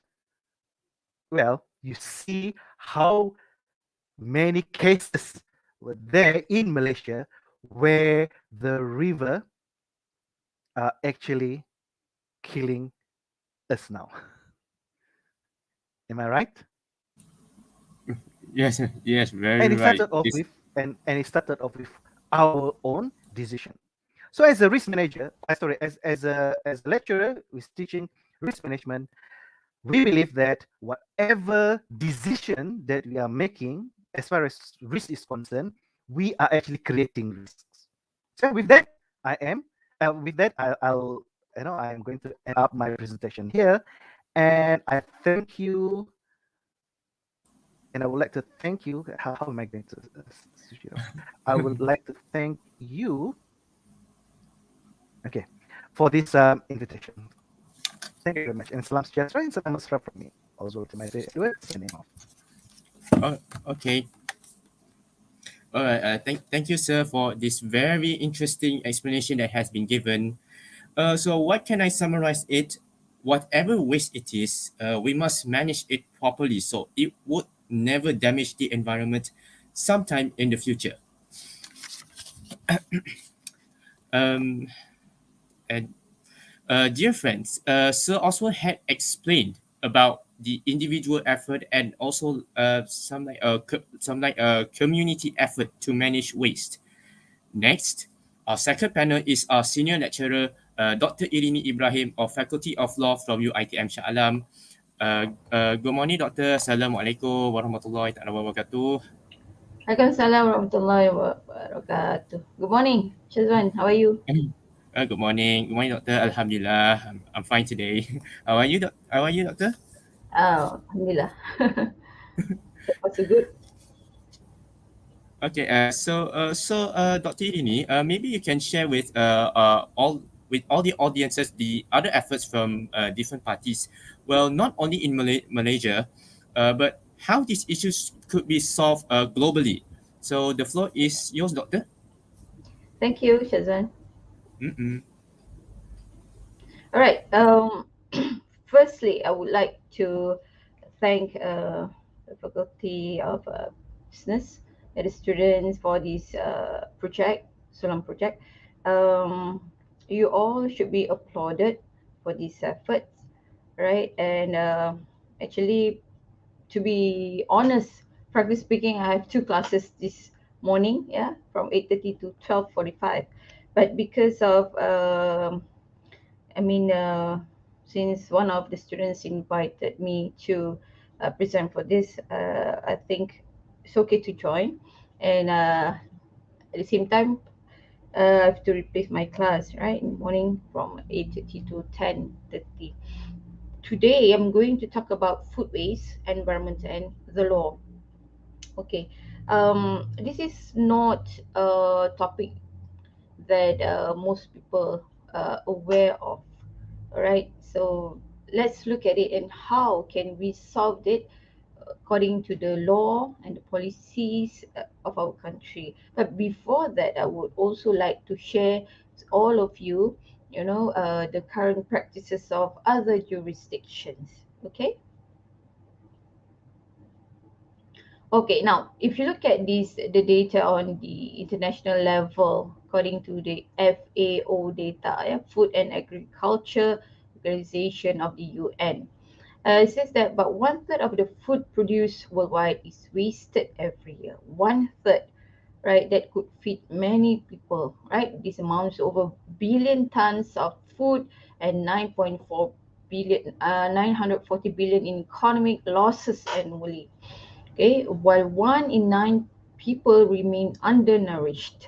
well, you see how many cases were there in Malaysia where the river are actually killing us now. Am I right? Yes, yes, And very it right. started off This, with and it started off with our own decision. So as a risk manager, sorry, as a lecturer who's teaching risk management, we believe that whatever decision that we are making as far as risk is concerned, we are actually creating risks. So with that, I am with that I'll I'm going to end up my presentation here, and I thank you, and I would like to thank you. How am I going to switch it off? I would like to thank you, okay, for this invitation. Thank you very much. And salam sejahtera and salam mesra from me. Oswald Edward, signing off. oh, okay. All right. Thank you, sir, for this very interesting explanation that has been given. So, what can I summarize it? Whatever waste it is, we must manage it properly so it would never damage the environment sometime in the future. Um, and Dear friends, Sir Oswald had explained about the individual effort and also some like a community effort to manage waste. Next, our second panel is our senior lecturer, Dr. Irini Ibrahim of Faculty of Law from UiTM Shah Alam. Good morning, Doctor. Assalamualaikum warahmatullahi wabarakatuh. Waalaikumsalam warahmatullahi wabarakatuh. Good morning, Shazwan. How are you? Good morning. Good morning, Doctor. Alhamdulillah. I'm fine today. How are you, How are you, Doctor? Alhamdulillah. So far so good. Okay, Dr. Irini, maybe you can share all the audiences the other efforts from different parties. Well, not only in Malaysia, but how these issues could be solved globally. So the floor is yours, Doctor. Thank you, Shazwan. Mm-mm. All right. Firstly, I would like to thank the Faculty of Business and the students for this project, Sulam project. Um, you all should be applauded for these efforts, right? And actually, to be honest, frankly speaking, I have two classes this morning, yeah, from 8:30 to 12:45. But because of, I mean, since one of the students invited me to present for this, I think it's okay to join. And at the same time, I have to replace my class, right, in the morning from 8:30 to 10:30. Today, I'm going to talk about food waste, environment, and the law. Okay, this is not a topic that most people are aware of. All right, so let's look at it and how can we solve it according to the law and the policies of our country. But before that, I would also like to share with all of you, the current practices of other jurisdictions. Okay. Okay, now if you look at the data on the international level, according to the FAO data, Food and Agriculture Organization of the UN, it says that about one third of the food produced worldwide is wasted every year. One third, right? That could feed many people, right? This amounts to over billion tons of food and 940 billion in economic losses annually. Okay, while 1 in 9 people remain undernourished.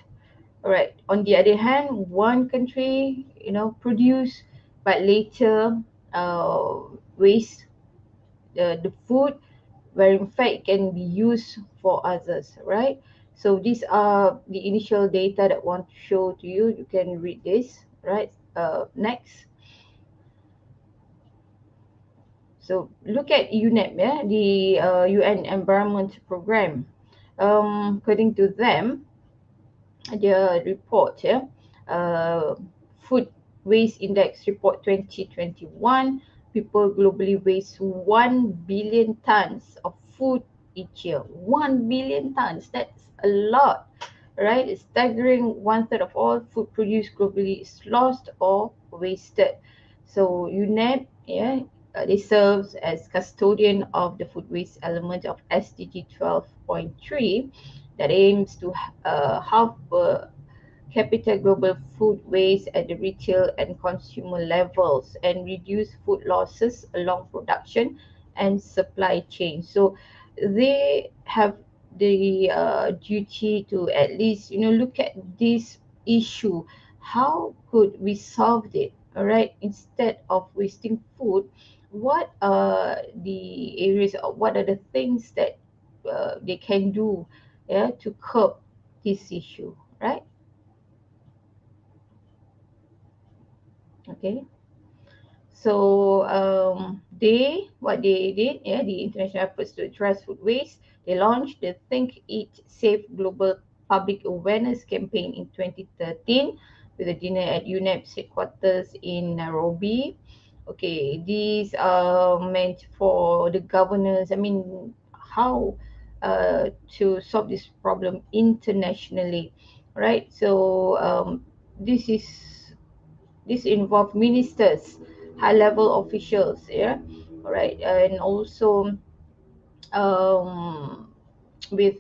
All right. On the other hand, one country, produce, but later uh, waste the food, where in fact it can be used for others, right? So these are the initial data that I want to show to you. You can read this, right? Next. So look at UNEP, the UN Environment Program. According to them, their report, Food Waste Index Report 2021, people globally waste 1 billion tons of food each year. 1 billion tons, that's a lot, right? It's staggering. One third of all food produced globally is lost or wasted. So UNEP, they serves as custodian of the food waste element of SDG 12.3 that aims to halve per capita global food waste at the retail and consumer levels and reduce food losses along production and supply chain. So they have the duty to at least look at this issue. How could we solve it? All right, instead of wasting food, what are the areas, or what are the things that they can do, to curb this issue, right? Okay. So what they did, the international efforts to address food waste, they launched the Think Eat Safe Global Public Awareness Campaign in 2013 with a dinner at UNEP's headquarters in Nairobi. Okay, these are meant for the governors. I mean, how to solve this problem internationally, right? So this involve ministers, high level officials, all right, and also um, with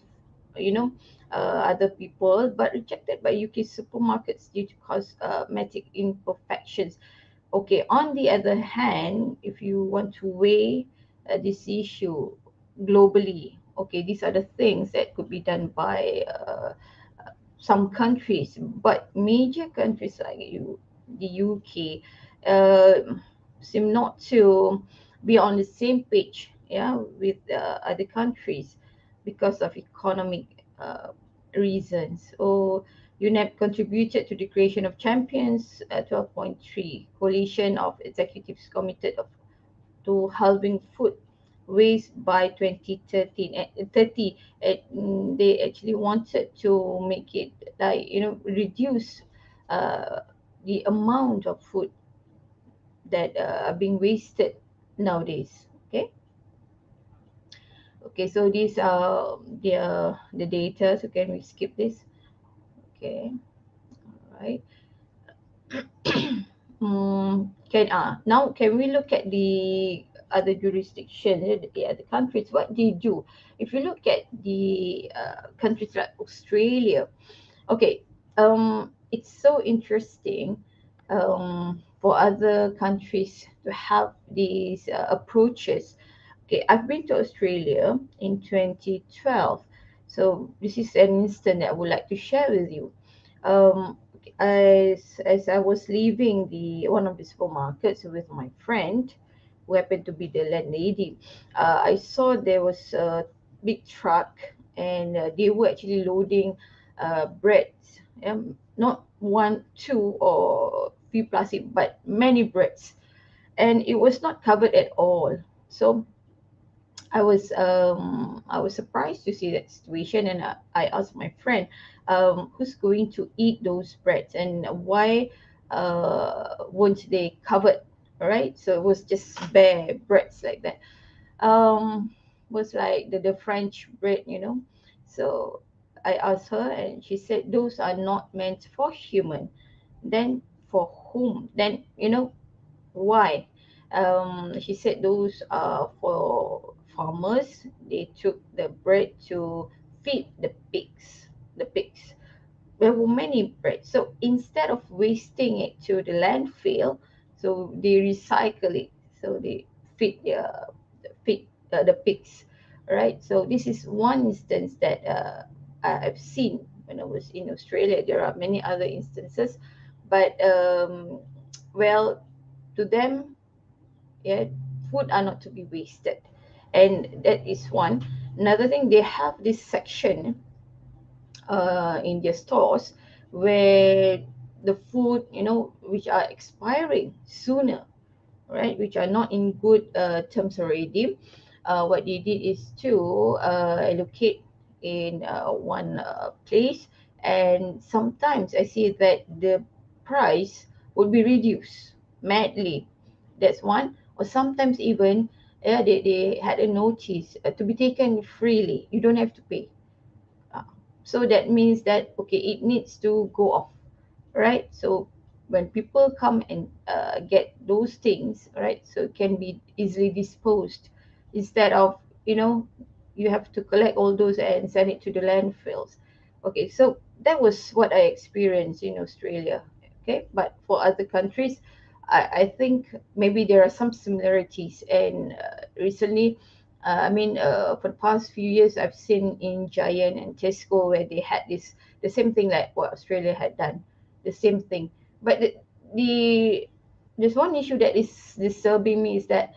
you know other people, but rejected by UK supermarkets due to cosmetic imperfections. Okay, on the other hand, if you want to weigh this issue globally, okay, these are the things that could be done by some countries, but major countries like the UK, seem not to be on the same page, with other countries because of economic reasons. So UNEP contributed to the creation of Champions 12.3 coalition of executives committed to halving food waste by 2013 30. They actually wanted to make it like reduce uh, the amount of food that are being wasted nowadays. Okay. Okay, so these are the data. So can we skip this? Okay. All right. Now can we look at the other jurisdictions, the other countries, what they do? If you look at the countries like Australia, okay, it's so interesting for other countries to have these approaches. Okay, I've been to Australia in 2012, so this is an instant that I would like to share with you. As I was leaving the one of the supermarkets with my friend, who happened to be the landlady, I saw there was a big truck, and they were actually loading breads, not one, two, or few plastic, but many breads, and it was not covered at all. So I was surprised to see that situation, and I asked my friend, who's going to eat those breads, and why won't they covered? All right, so it was just bare breads like that. Um, was like the French bread, you know. So I asked her, and she said those are not meant for human. Then for whom? Then why? She said those are for farmers. They took the bread to feed the pigs. The pigs. There were many bread. So instead of wasting it to the landfill, so they recycle it. So they feed the pigs, right? So this is one instance that I've seen when I was in Australia. There are many other instances, but well, to them, yeah, food are not to be wasted, and that is one. Another thing, they have this section in their stores where the food, which are expiring sooner, right, which are not in good terms already. What they did is to allocate in one place, and sometimes I see that the price would be reduced madly. That's one. Or sometimes even, yeah, they had a notice to be taken freely. You don't have to pay. Uh, so that means that okay, it needs to go off, right? So when people come and get those things, right, so it can be easily disposed instead of you have to collect all those and send it to the landfills. Okay, so that was what I experienced in Australia. Okay, but for other countries, I think maybe there are some similarities. And recently, for the past few years, I've seen in Giant and Tesco where they had the same thing like what Australia had done, the same thing. But the there's one issue that is disturbing me is that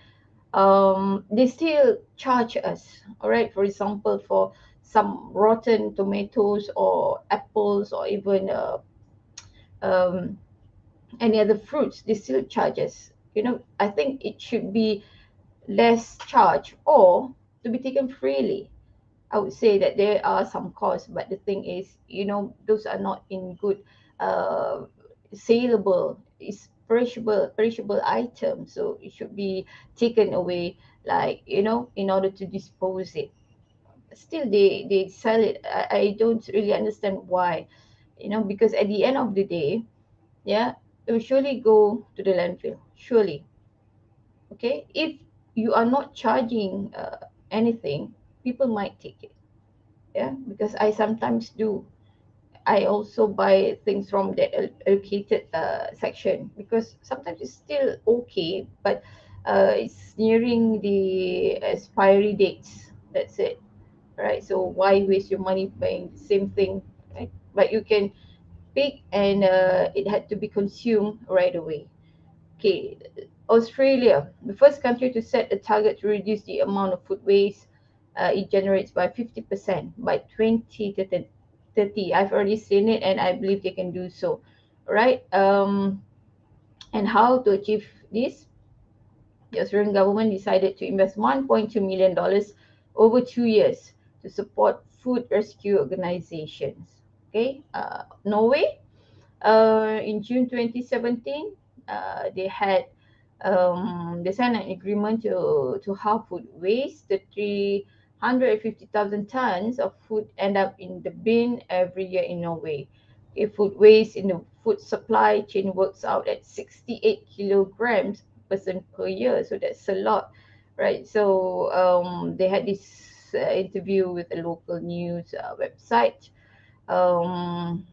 they still charge us. All right, for example, for some rotten tomatoes or apples or even um, any other fruits, they still charge us. I think it should be less charge or to be taken freely. I would say that there are some costs, but the thing is, those are not in good, uh, saleable, is perishable items. So it should be taken away, like in order to dispose it. Still, they sell it. I don't really understand why, because at the end of the day, yeah, it will surely go to the landfill. Surely, okay. If you are not charging anything, people might take it, yeah, because I sometimes do. I also buy things from that allocated section because sometimes it's still okay, but it's nearing the expiry dates. That's it, right? So why waste your money buying the same thing, right? But you can pick, and it had to be consumed right away. Okay, Australia, the first country to set a target to reduce the amount of food waste it generates by 50% by 2030. I've already seen it, and I believe they can do so. Right? And how to achieve this? The Australian government decided to invest $1.2 million over 2 years to support food rescue organizations. Okay, Norway, in June 2017, they signed an agreement to halve food waste. The 350,000 tons of food end up in the bin every year in Norway. If food waste in the food supply chain works out at 68 kilograms per person per year, so that's a lot, right? So they had this interview with a local news website. Um,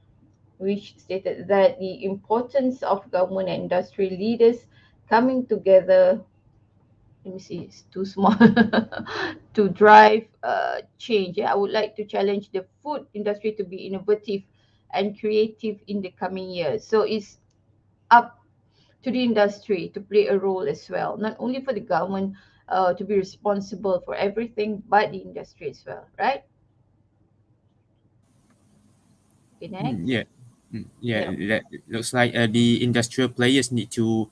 which stated that the importance of government and industry leaders coming together, let me see, it's too small, to drive change. Yeah, I would like to challenge the food industry to be innovative and creative in the coming years. So it's up to the industry to play a role as well, not only for the government to be responsible for everything, but the industry as well, right? Okay, next. Yeah. Yeah, Yeah. that looks like the industrial players need to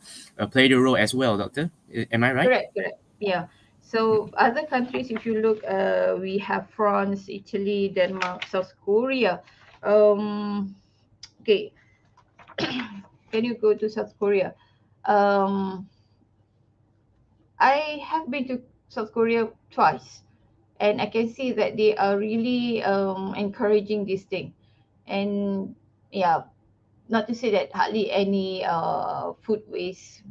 play the role as well, Doctor. Am I right? Correct, correct. Yeah. So other countries, if you look, we have France, Italy, Denmark, South Korea. Okay, can you go to South Korea? Um, I have been to South Korea twice, and I can see that they are really encouraging this thing. And yeah, not to say that hardly any food waste.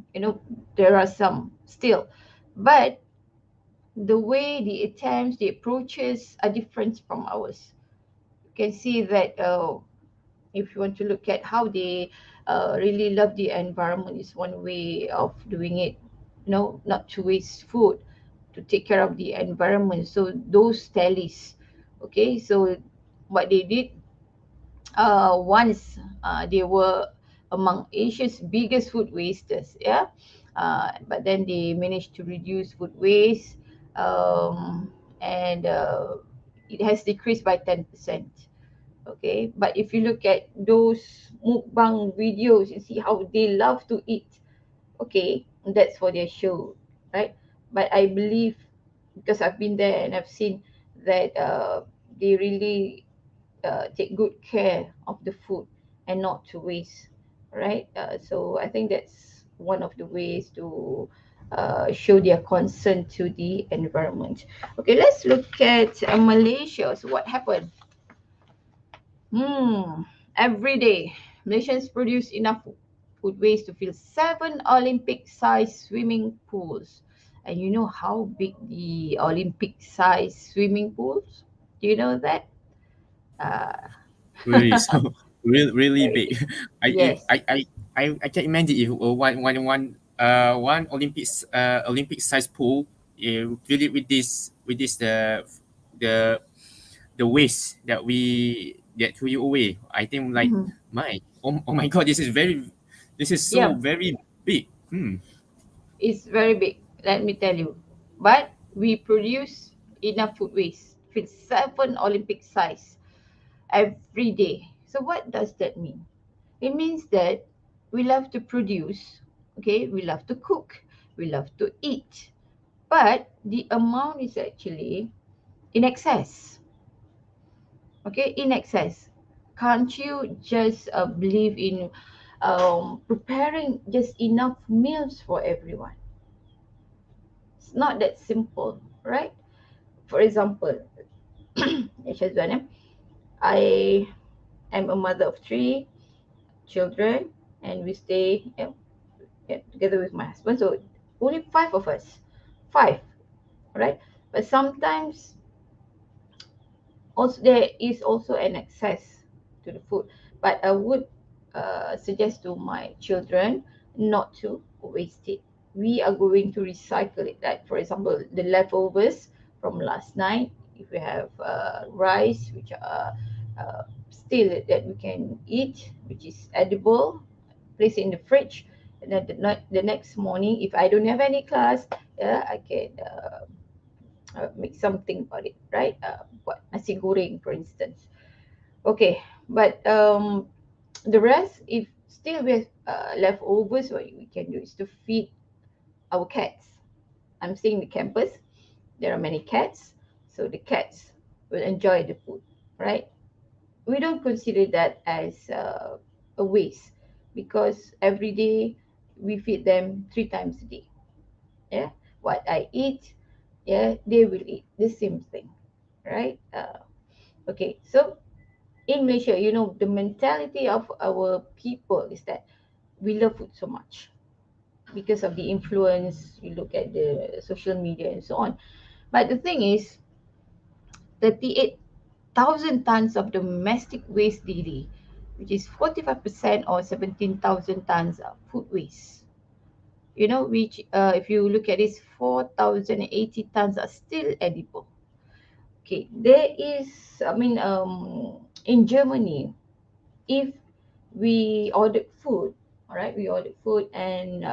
There are some still, but the way the attempts, the approaches are different from ours. You can see that if you want to look at how they really love the environment, is one way of doing it. Not to waste food, to take care of the environment. So those tallies, okay. So what they did, once they were among Asia's biggest food wasters, yeah. But then they managed to reduce food waste, and it has decreased by 10%. Okay, but if you look at those mukbang videos, you see how they love to eat. Okay, that's for their show, right? But I believe, because I've been there and I've seen that they really take good care of the food and not to waste, right? So I think that's one of the ways to show their concern to the environment. Okay, let's look at Malaysia. So what happened? Every day, Malaysians produce enough food waste to fill 7 Olympic-sized swimming pools. And you know how big the Olympic-sized swimming pools? Do you know that? Uh, Really, so really very big. big. I if Yes. I can imagine if one Olympic sized pool, fill it with this the the waste that we get throw away. I think like Mhm. oh my god, this is so Yeah, very big. it's very big, let me tell you. But we produce enough food waste, fit 7 Olympic size every day. So what does that mean? It means that we love to produce, okay, we love to cook, we love to eat, but the amount is actually in excess. Okay, in excess. Can't you just believe in preparing just enough meals for everyone? It's not that simple, right? For example, Shazwana, I am a mother of 3 children, and we stay, together with my husband. So only 5 of us, five, right? But sometimes also there is also an excess to the food. But I would suggest to my children not to waste it. We are going to recycle it. Like for example, the leftovers from last night, if we have rice which are still that we can eat, which is edible, place it in the fridge, and then the next morning, if I don't have any class, yeah, I can make something about it, right? What nasi goreng, for instance. Okay, but the rest, if still we have leftovers, what we can do is to feed our cats. I'm staying in the campus. There are many cats, so the cats will enjoy the food, right? We don't consider that as a waste, because every day we feed them 3 times a day. Yeah, what I eat, yeah, they will eat the same thing, right? Okay, so in Malaysia, the mentality of our people is that we love food so much because of the influence. You look at the social media and so on. But the thing is, 38,000 tons of domestic waste daily, which is 45% or 17,000 tons of food waste. Which if you look at this, 4,080 tons are still edible. Okay, there is, I mean, in Germany, if we ordered food, all right, we ordered food and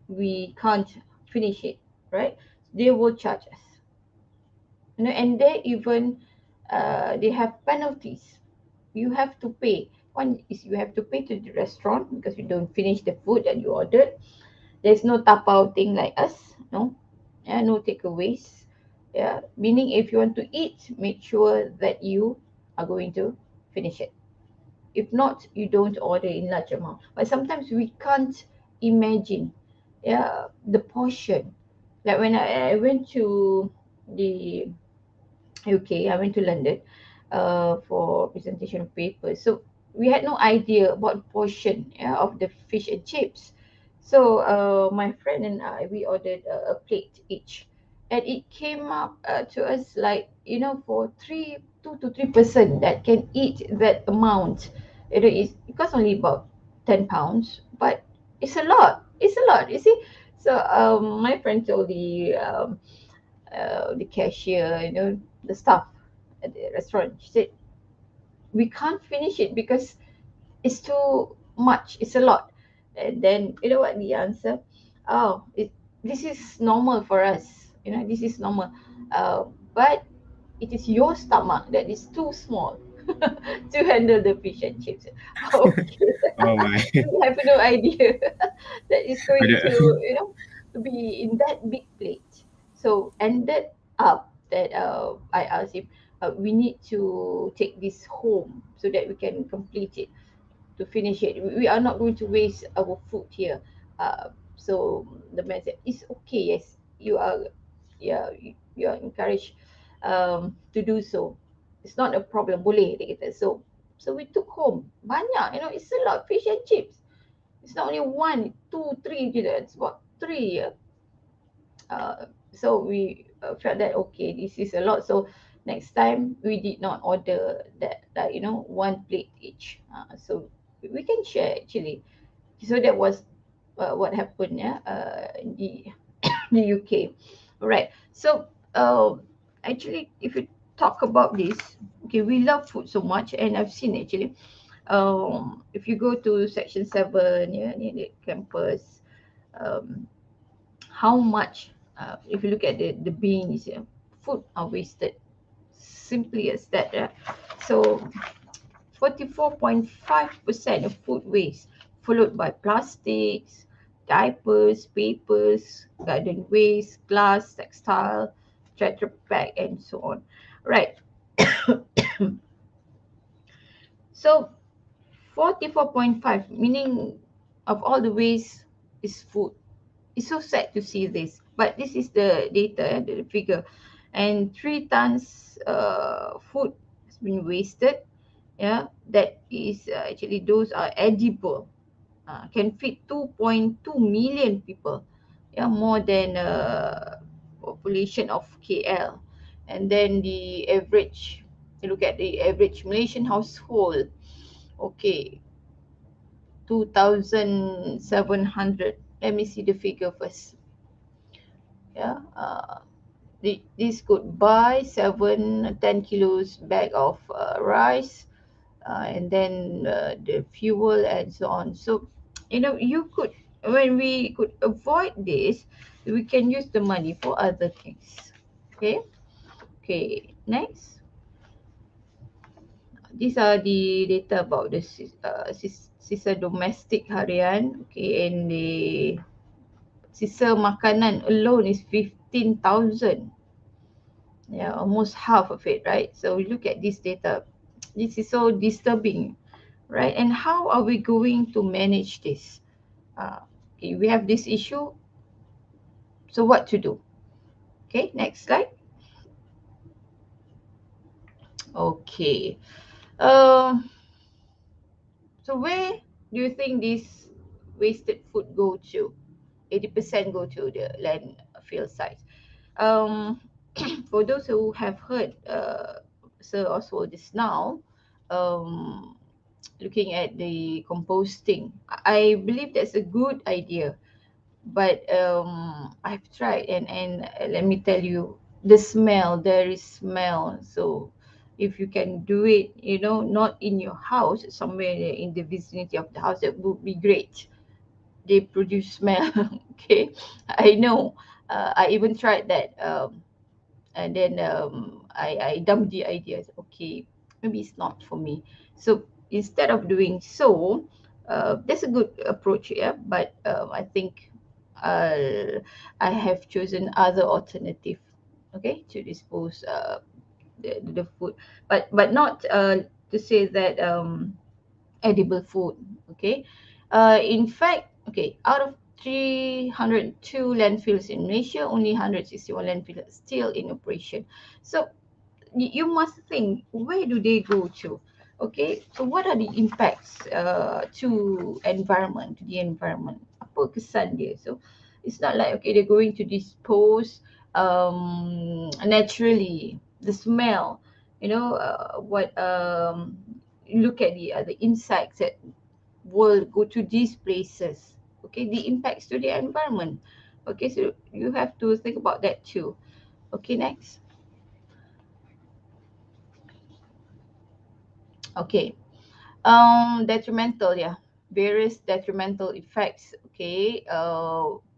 we can't finish it, right? They will charge us, and they even they have penalties. You have to pay. One is you have to pay to the restaurant because you don't finish the food that you ordered. There's no tapao thing like us, no. Yeah, no takeaways. Yeah, meaning if you want to eat, make sure that you are going to finish it. If not, you don't order in large amount. But sometimes we can't imagine, yeah, the portion. Like when I went to the UK, I went to London for presentation of papers. So we had no idea about portion, yeah, of the fish and chips. So my friend and I, we ordered a plate each, and it came up to us like, for 2 to 3 person that can eat that amount. It costs only about £10, but it's a lot. It's a lot. You see. So my friend told the cashier, the staff at the restaurant. She said, "We can't finish it because it's too much. It's a lot." And then you know what the answer? Oh, this is normal for us. This is normal. But it is your stomach that is too small to handle the fish and chips. Okay, Oh my. we have no idea that is I going to, don't- be in that big plate. So ended up that I asked him, we need to take this home so that we can complete it, to finish it. We are not going to waste our food here. So the man said, "It's okay. Yes, you are. Yeah, you are encouraged to do so. It's not a problem. Boleh," dia kata. So we took home banyak. It's a lot of fish and chips. It's not only one, two, three. It's about three. So we felt that okay, this is a lot. So next time we did not order that, like, one plate each. So we can share actually. So that was what happened, yeah, in the UK. Right. So actually, if you talk about this, okay, we love food so much, and I've seen actually, if you go to section 7, yeah, near the campus, um, how much, if you look at the bins, yeah, food are wasted, simply as that, yeah. So 44.5% of food waste, followed by plastics, diapers, papers, garden waste, glass, textile, Tetra Pak, and so on. Right. So 44.5, meaning of all the waste is food. It's so sad to see this, but this is the data, the figure. And 3 tons food has been wasted. Yeah, that is actually, those are edible, can feed 2.2 million people. Yeah, more than population of KL. And then the average, you look at the average Malaysian household. Okay, 2,700. Let me see the figure first. Yeah, this could buy 7-10 kilos bag of rice, and then the fuel and so on. So, you could, when we could avoid this, we can use the money for other things. Okay. Okay. Next, these are the data about the sisa domestic harian. Okay, and the sisa makanan alone is 15,000. Yeah, almost half of it, right? So we look at this data. This is so disturbing, right? And how are we going to manage this? Okay, we have this issue. So what to do? Okay, next slide. Okay. Um. So where do you think this wasted food go to? 80% go to the landfill sites. Um, for those who have heard Sir Oswald just now, um, looking at the composting, I believe that's a good idea. But I've tried, and let me tell you, the smell, there is smell. So if you can do it, not in your house, somewhere in the vicinity of the house, that would be great. They produce smell. Okay, I know. I even tried that, and then I dumped the ideas. Okay, maybe it's not for me. So instead of doing so, that's a good approach, yeah. But I think I have chosen other alternative, okay, to dispose the food, but not to say that edible food, okay. In fact, okay, out of 302 landfills in Malaysia, only 161 landfills are still in operation. So you must think, where do they go to? Okay, so what are the impacts to the environment? Apa kesan dia? So it's not like, okay, they're going to dispose naturally. The smell, what look at the insects that will go to these places. Okay, the impacts to the environment. Okay, so you have to think about that too. Okay, next. Okay. Detrimental, yeah. Various detrimental effects. Okay.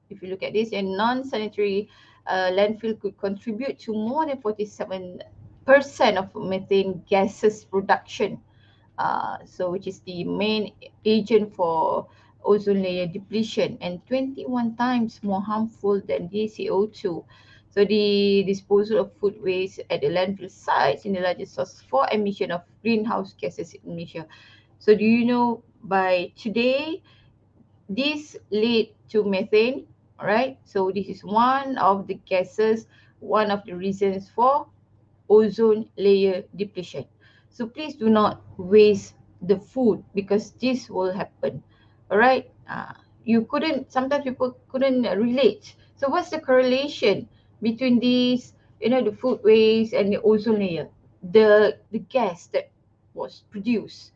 If you look at this, a non-sanitary landfill could contribute to more than 47% of methane gases production. So which is the main agent for ozone layer depletion, and 21 times more harmful than the CO2. So the disposal of food waste at the landfill sites in the largest source for emission of greenhouse gases in Malaysia. So do you know, by today this lead to methane, all right? So this is one of the gases, one of the reasons for ozone layer depletion. So please do not waste the food, because this will happen. All right. You couldn't, sometimes people couldn't relate. So what's the correlation between these, the food waste and the ozone layer? The gas that was produced.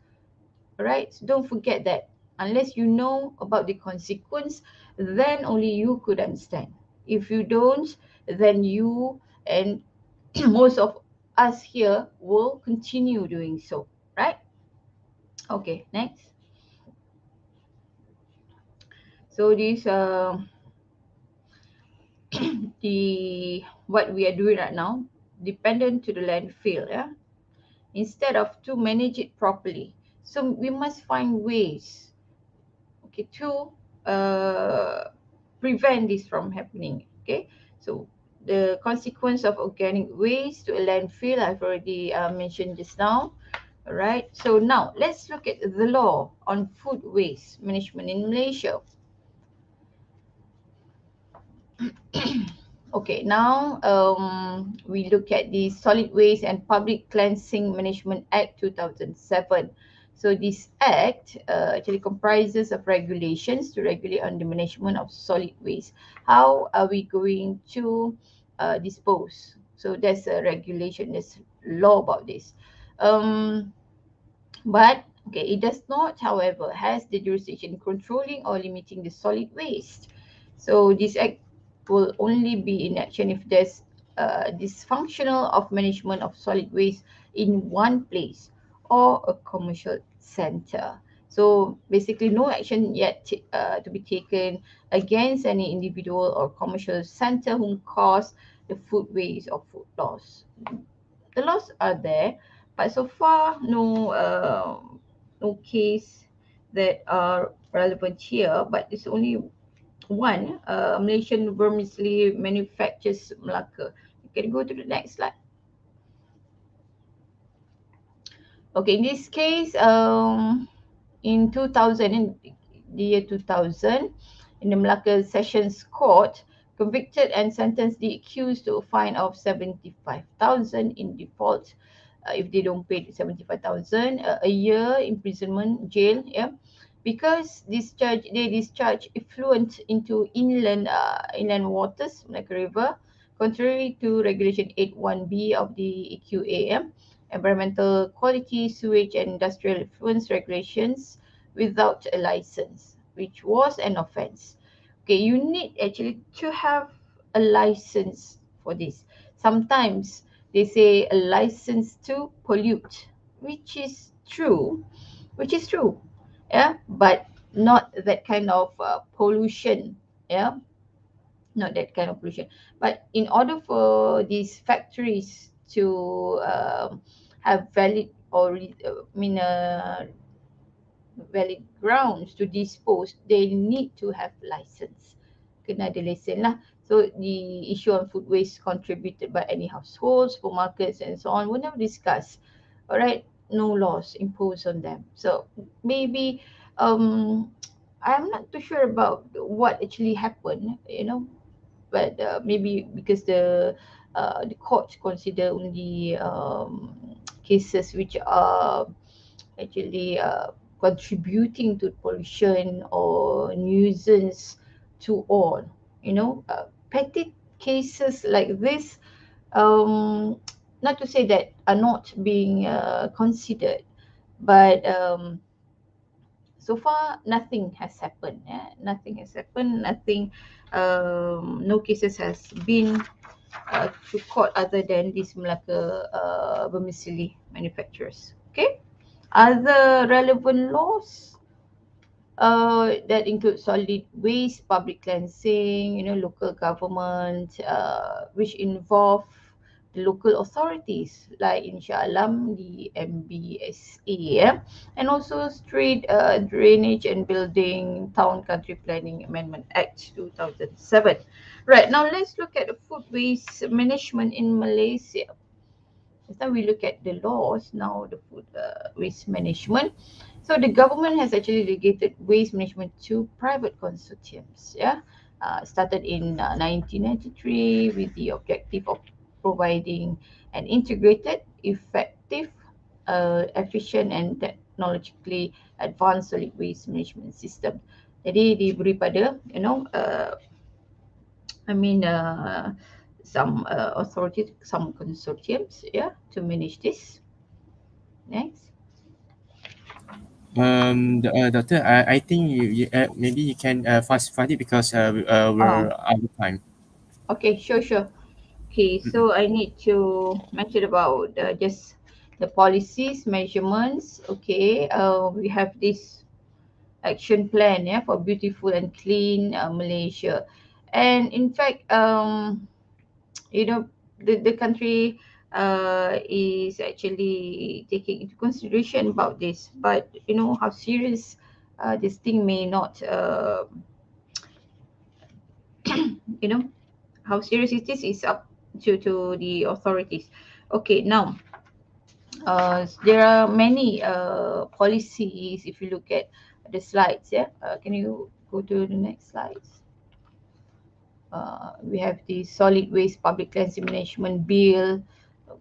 All right. So don't forget that. Unless you know about the consequence, then only you could understand. If you don't, then you and most of us here will continue doing so, right? Okay, next. So this the what we are doing right now, dependent to the landfill, yeah, instead of to manage it properly. So we must find ways, okay, to prevent this from happening. Okay, so the consequence of organic waste to a landfill, I've already mentioned just now. All right, so now let's look at the law on food waste management in Malaysia. Okay, now we look at the Solid Waste and Public Cleansing Management Act 2007. So this act actually comprises of regulations to regulate on the management of solid waste. How are we going to dispose? So there's a regulation, there's law about this. But okay, it does not, however, has the jurisdiction controlling or limiting the solid waste. So this act will only be in action if there's dysfunctional of management of solid waste in one place or a commercial center. So basically, no action yet to be taken against any individual or commercial center who cause the food waste or food loss. The laws are there, but so far no case that are relevant here. But it's only one, Malaysian vermicelli manufactures Melaka. You can go to the next slide. Okay, in this case, in 2000, in the year 2000, in the Melaka Sessions Court, convicted and sentenced the accused to a fine of 75,000 in default. If they don't pay 75,000, a year imprisonment, jail, yeah, because they discharge effluent into inland waters, like a river, contrary to Regulation 81B of the EQAM, Environmental Quality, Sewage and Industrial Effluents Regulations, without a license, which was an offence. Okay, you need actually to have a license for this. Sometimes they say a license to pollute, which is true, yeah, but not that kind of pollution, yeah, not that kind of pollution. But in order for these factories to have valid or valid grounds to dispose, they need to have license. kena ada lesen lah. So the issue on food waste contributed by any households, supermarkets and so on were never discussed. Alright, no laws imposed on them. So maybe I'm not too sure about what actually happened, but maybe because the court consider only cases which are actually contributing to pollution or nuisance to all. Petty cases like this, um, not to say that are not being considered, but so far nothing has happened. Nothing has happened. Nothing. No cases has been to court other than these Melaka vermicelli manufacturers. Okay. Other relevant laws that include solid waste, public cleansing, local government, which involve the local authorities like in Shah Alam, the MBSA, and also Street Drainage and Building Town Country Planning Amendment Act 2007. Right, now let's look at the food waste management in Malaysia. Now we look at the laws, now the food waste management. So the government has actually delegated waste management to private consortiums. Started in 1993 with the objective of providing an integrated, effective, efficient and technologically advanced solid waste management system. Jadi diberi pada I mean some authorities, some consortiums, to manage this. Next. Doctor, I think maybe you can fast forward it because we're Oh, out of time. okay, sure. Okay, so I need to mention about just the policies, measurements. Okay, we have this action plan, for beautiful and clean Malaysia, and in fact, you know, the country is actually taking into consideration about this, but how serious this thing may not, you know, how serious it is up to the authorities. Okay, now there are many policies. If you look at the slides, can you go to the next slides? We have the solid waste public cleansing management bill.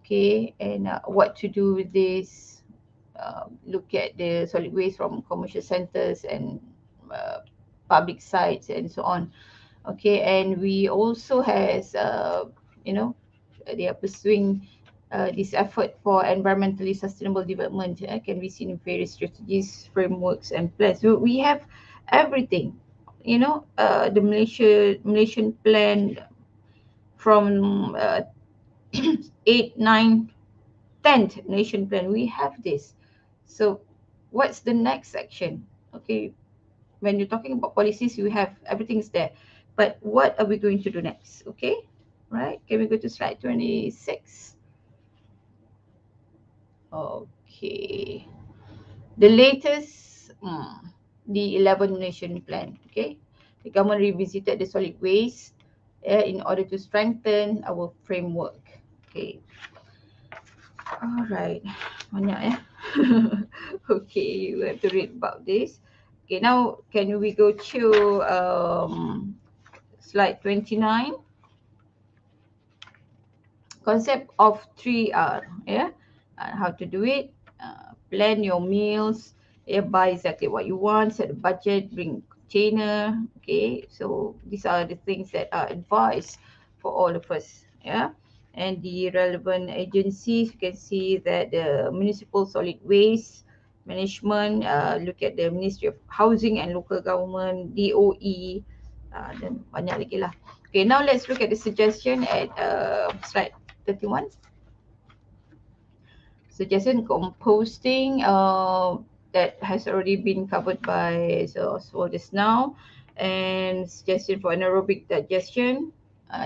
Okay, and what to do with this. Look at the solid waste from commercial centers and public sites and so on. Okay, and we also has they are pursuing this effort for environmentally sustainable development, can be seen in various strategies, frameworks and plans. So we have everything, the Malaysian plan from 8, 9, 10th nation plan, we have this. So what's the next section? Okay, when you're talking about policies, you have everything's there, but what are we going to do next? Okay, right, can we go to slide 26? Okay, the latest, the 11 nation plan. Okay, the government revisited the solid waste in order to strengthen our framework. Okay, all right, banyak okay, you have to read about this. Okay, now can we go to slide 29? Concept of 3R, how to do it. Plan your meals, buy exactly what you want, set a budget, bring container. Okay, so these are the things that are advised for all of us. And the relevant agencies, you can see that the municipal solid waste management, look at the Ministry of Housing and Local Government, DOE, dan banyak lagi lah. Okay, now let's look at the suggestion at slide 31. Suggestion composting, that has already been covered by Oswald just now, and suggestion for anaerobic digestion.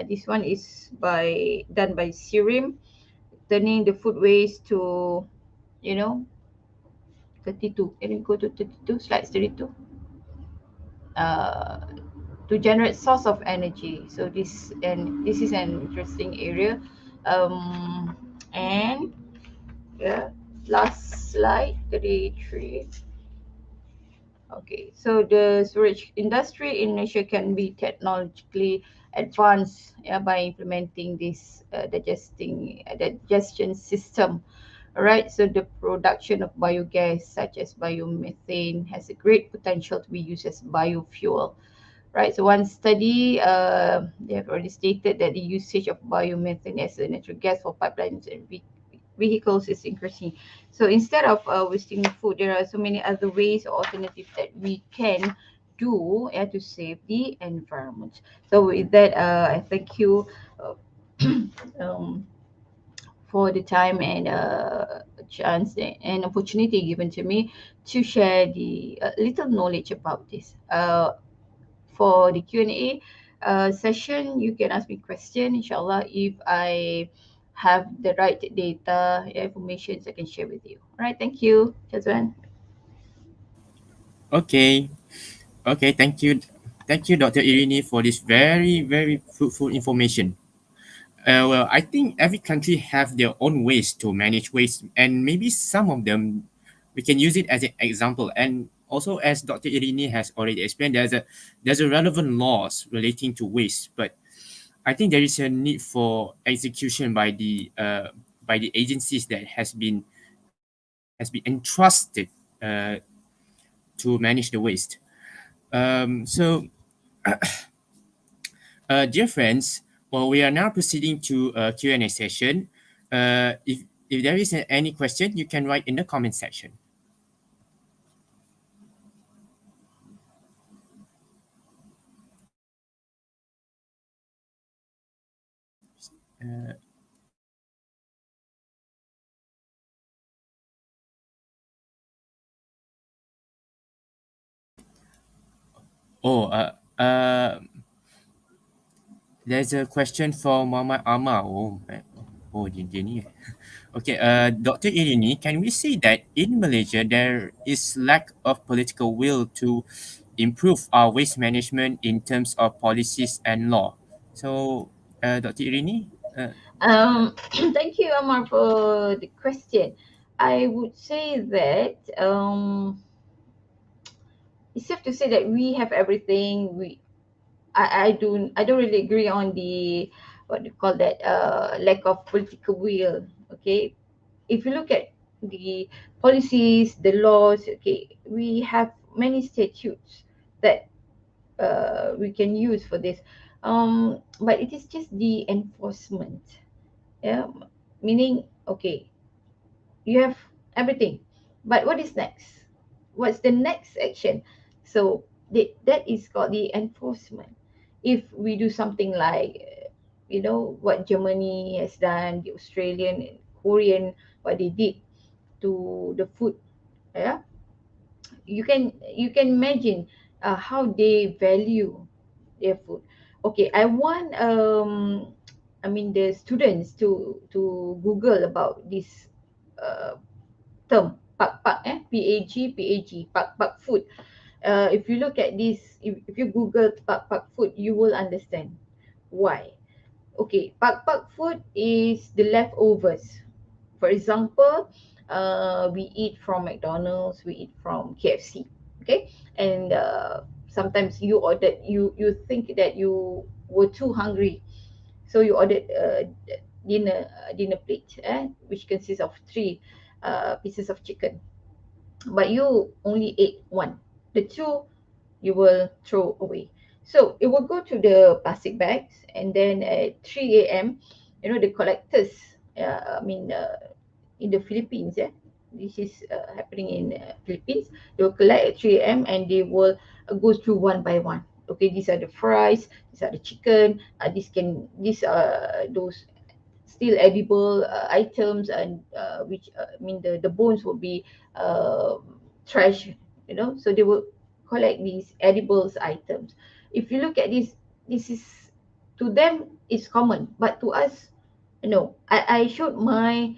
This one is done by Sirim, turning the food waste to 32. Can we go to 32? Slide 32. to generate source of energy. So this is an interesting area. Um, and yeah, last slide 33. Okay, so the storage industry in Malaysia can be technologically advanced, yeah, by implementing this digestion system. All right, so the production of biogas such as biomethane has a great potential to be used as biofuel. Right, so one study, they have already stated that the usage of biomethane as a natural gas for pipelines and vehicles is increasing. So instead of wasting food, there are so many other ways or alternatives that we can do, to save the environment. So with that, I thank you uh, um, for the time and chance and opportunity given to me to share the little knowledge about this. For the Q&A session, you can ask me question. Inshallah, if I have the right data information, I can share with you. All right, thank you, Jazwan. Okay. Okay. Thank you. Thank you, Dr. Irini, for this very, very fruitful information. Well, I think every country have their own ways to manage waste, and maybe some of them we can use it as an example. And also, as Dr. Irini has already explained, there's a relevant laws relating to waste, but I think there is a need for execution by the agencies that has been entrusted uh, to manage the waste. So, dear friends, well, we are now proceeding to a Q&A session. If there is any question, you can write in the comment section. Uh, oh, there's a question for Mama Ama. Oh, dia ni. Okay, Dr. Irini, can we say that in Malaysia there is lack of political will to improve our waste management in terms of policies and law? So, Dr. Irini, Thank you, Amar, for the question. I would say that it's safe to say that we have everything. I don't really agree on the what do you call that lack of political will. Okay, if you look at the policies, the laws, okay, we have many statutes that we can use for this. But it is just the enforcement. Yeah, meaning okay, you have everything, but what is next? What's the next action? So that is called the enforcement. If we do something like what Germany has done, the Australian and Korean, what they did to the food, yeah, you can imagine how they value their food. Okay, I mean the students to Google about this uh, term pak pak food. If you look at this, if you Google pak food, you will understand why. Okay, pak food is the leftovers. For example, we eat from McDonald's, we eat from KFC. Okay, and sometimes you think that you were too hungry, so you ordered dinner plate, which consists of three pieces of chicken, but you only ate one. The two you will throw away. So it will go to the plastic bags, and then at 3 a.m., the collectors, in the Philippines, this is happening in Philippines. They will collect at 3 a.m. and they will go through one by one. Okay, these are the fries, these are the chicken, these are those still edible items, and which the bones will be uh, trash, so they will collect these edibles items. If you look at this is, to them it's common, but to us, no. I showed my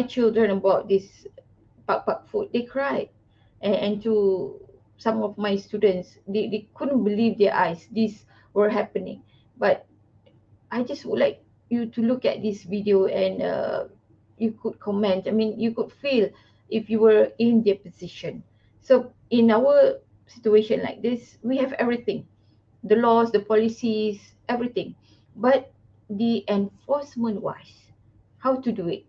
children about this pak food, they cried, and to some of my students, they couldn't believe their eyes. This were happening. But I just would like you to look at this video and you could comment. I mean, you could feel if you were in their position. So in our situation like this, we have everything, the laws, the policies, everything. But the enforcement wise, how to do it?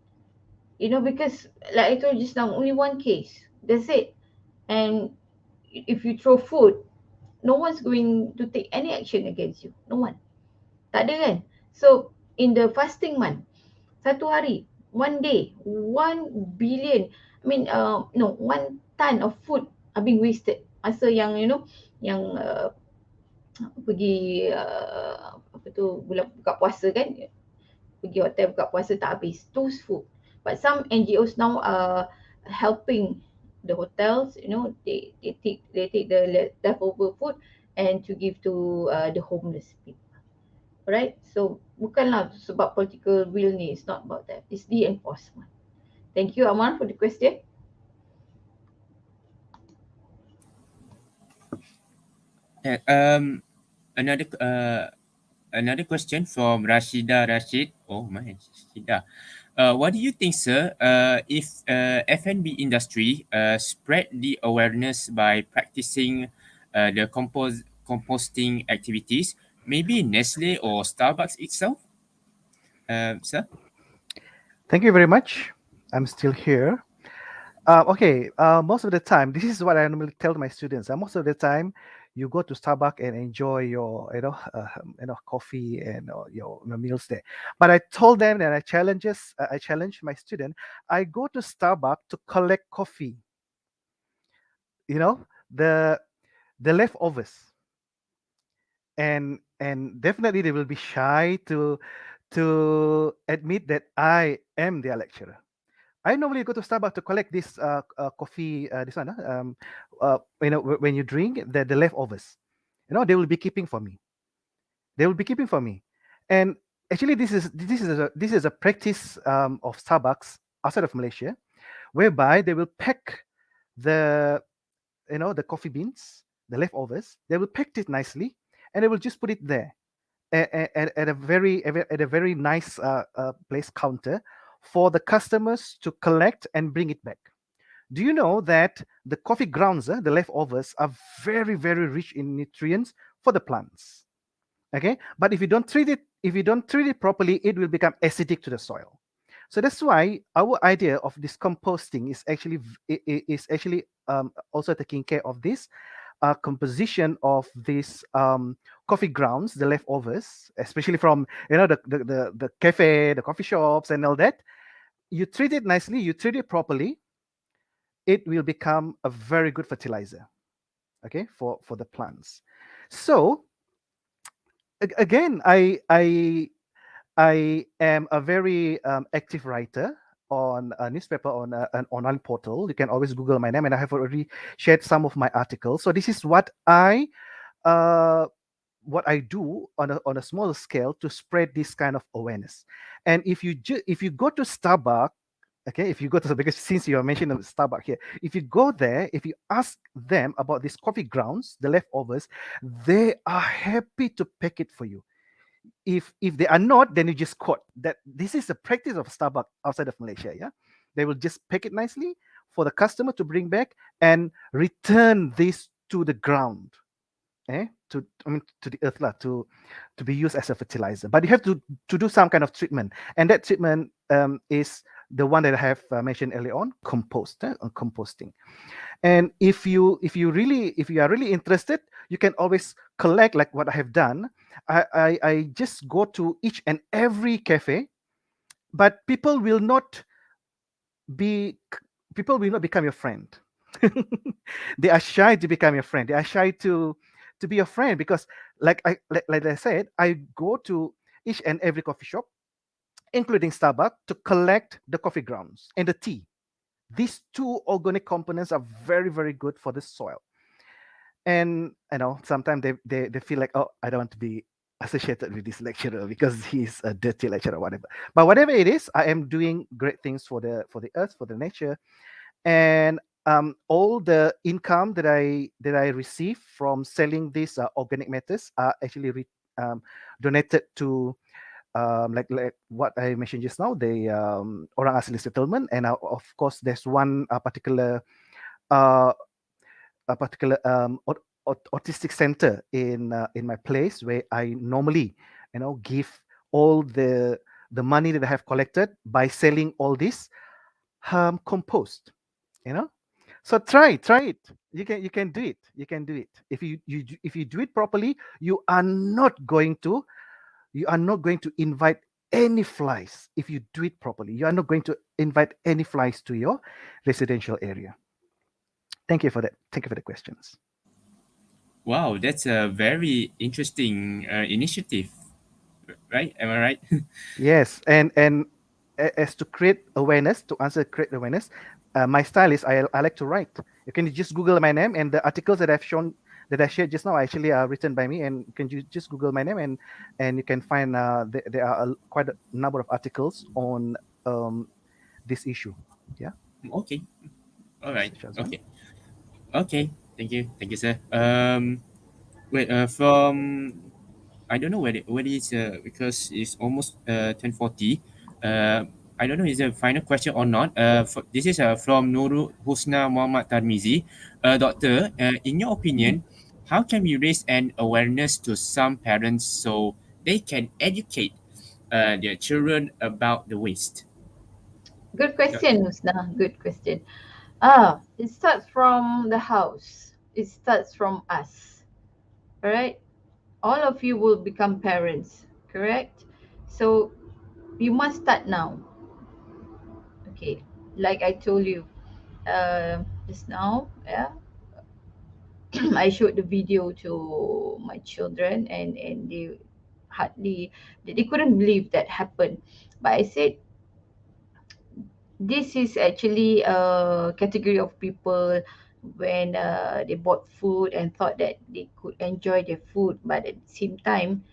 You know, because like I told you just now, only one case. That's it. And if you throw food, no one's going to take any action against you. No one. Tak ada kan? So in the fasting month, satu hari, one day, 1 billion, I mean, no, 1 ton of food are being wasted. Masa yang, you know, yang pergi, apa tu, bulan buka puasa kan, pergi hotel buka puasa tak habis. Those food. But some NGOs now are helping the hotels, you know, they take the leftover food and to give to the homeless people. Right? So bukanlah sebab political will ni, it's not about that. It's the enforcement. Thank you Amar for the question. Yeah, another question from Rashida Rashid. Oh my, Rashida. What do you think, sir? If F&B industry spread the awareness by practicing the composting activities, maybe Nestle or Starbucks itself, sir? Thank you very much. I'm still here. Okay, most of the time, this is what I normally tell my students. Most of the time, you go to Starbucks and enjoy your, coffee and your meals there. But I told them and I challenge my student. I go to Starbucks to collect coffee. You know, the leftovers, and definitely they will be shy to admit that I am their lecturer. I normally go to Starbucks to collect this coffee, this one, when you drink the leftovers, they will be keeping for me. They will be keeping for me, and actually this is a practice of Starbucks outside of Malaysia, whereby they will pack the the coffee beans, the leftovers. They will pack it nicely, and they will just put it there at a very nice place counter for the customers to collect and bring it back. Do you know that the coffee grounds, the leftovers, are very, very rich in nutrients for the plants? Okay, but if you don't treat it properly, it will become acidic to the soil. So that's why our idea of this composting is actually also taking care of this composition of these coffee grounds, the leftovers, especially from the cafe, the coffee shops, and all that. You treat it nicely, you treat it properly, it will become a very good fertilizer, okay, for the plants. So again, I am a very active writer on a newspaper, on an online portal. You can always Google my name, and I have already shared some of my articles. So this is uh, what I do on a small scale to spread this kind of awareness. And if you go to Starbucks, okay, if you go to, because since you are mentioning Starbucks here, if you go there, if you ask them about these coffee grounds, the leftovers, they are happy to pack it for you. If they are not, then you just quote that this is a practice of Starbucks outside of Malaysia. Yeah, they will just pack it nicely for the customer to bring back and return this to the ground, to the earth lah, to be used as a fertilizer. But you have to do some kind of treatment, and that treatment is the one that I have mentioned earlier on, composting. And if you are really interested, you can always collect, like what I have done. I just go to each and every cafe, but people will not become your friend. They are shy to become your friend. They are shy to be your friend, because like I said, I go to each and every coffee shop, including Starbucks, to collect the coffee grounds and the tea. These two organic components are very, very good for the soil. And sometimes they feel like, oh, I don't want to be associated with this lecturer because he's a dirty lecturer or whatever. But whatever it is, I am doing great things for the earth, for the nature. And all the income that I receive from selling these organic matters are actually donated to like what I mentioned just now, the orang asli settlement, and of course there's one uh, particular autistic center in my place where I normally give all the money that I have collected by selling all this compost. You know, so try it. You can do it. You can do it. If you do it properly, you are not going to invite any flies. If you do it properly, you are not going to invite any flies to your residential area. Thank you for that. Thank you for the questions. Wow, that's a very interesting initiative, right? Am I right? Yes, and as to create awareness, to answer create awareness, my style is I like to write. You can just Google my name, and the articles that I shared just now actually are written by me, and you can just Google my name, and you can find there are quite a number of articles on this issue. Yeah, Okay. All right. Mr. Shazwan. Okay. Okay. Thank you. Thank you, sir. Wait. From I don't know whether it's because it's almost 10:40. I don't know is a final question or not. This is from Nurul Husna Muhammad Tarmizi. Doctor, in your opinion, how can we raise an awareness to some parents so they can educate their children about the waste? Good Doctor. question, Husna. Good question. It starts from the house. It starts from us. All right. All of you will become parents, correct? So you must start now. Okay. Like I told you just now, yeah. I showed the video to my children, and they hardly they couldn't believe that happened. But I said this is actually a category of people when they bought food and thought that they could enjoy their food, but at the same time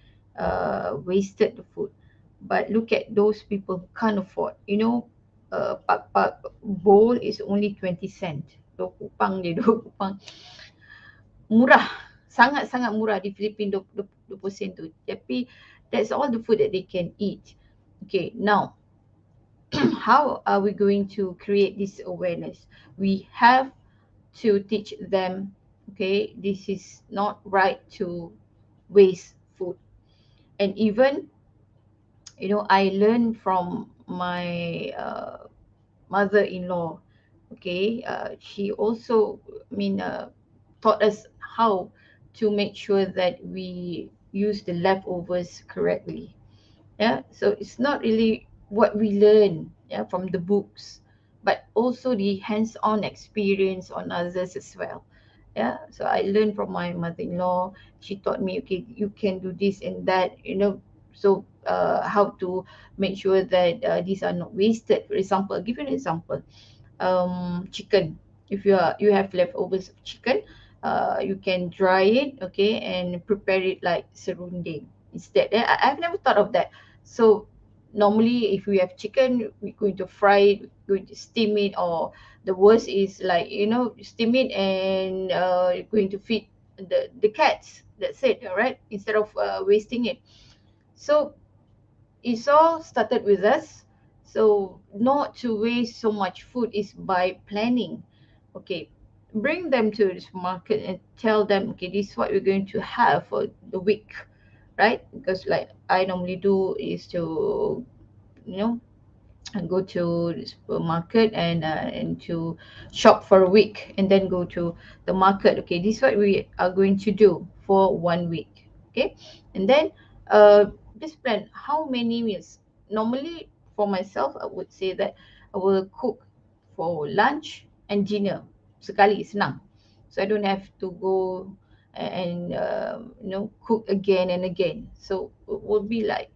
wasted the food. But look at those people who can't afford, pak bowl is only 20 cent, 2 kupang dia, 2 kupang. Murah, sangat-sangat murah di Filipina, 20 sen tu. Tapi that's all the food that they can eat. Okay, now how are we going to create this awareness? We have to teach them, okay, this is not right to waste food. And even, I learned from my mother-in-law, okay, she also, taught us how to make sure that we use the leftovers correctly. Yeah, so it's not really what we learn, yeah, from the books, but also the hands-on experience on others as well. Yeah, so I learned from my mother-in-law. She taught me, okay, you can do this and that, so how to make sure that these are not wasted. For example, I'll give you an example. Chicken, if you have leftovers of chicken, you can dry it, okay, and prepare it like serunding instead. I've never thought of that. So normally if we have chicken, we're going to fry it, we're going to steam it, or the worst is like, steam it and you're going to feed the cats. That's it, all right, instead of wasting it. So it's all started with us. So not to waste so much food is by planning. Okay, bring them to this market and tell them, okay, this is what we're going to have for the week, right? Because like I normally do is to, you know and go to the supermarket and to shop for a week and then go to the market. Okay, this is what we are going to do for 1 week. Okay, and then uh just plan how many meals. Normally for myself, I would say that I will cook for lunch and dinner sekali, senang, so I don't have to go and cook again and again. So it will be like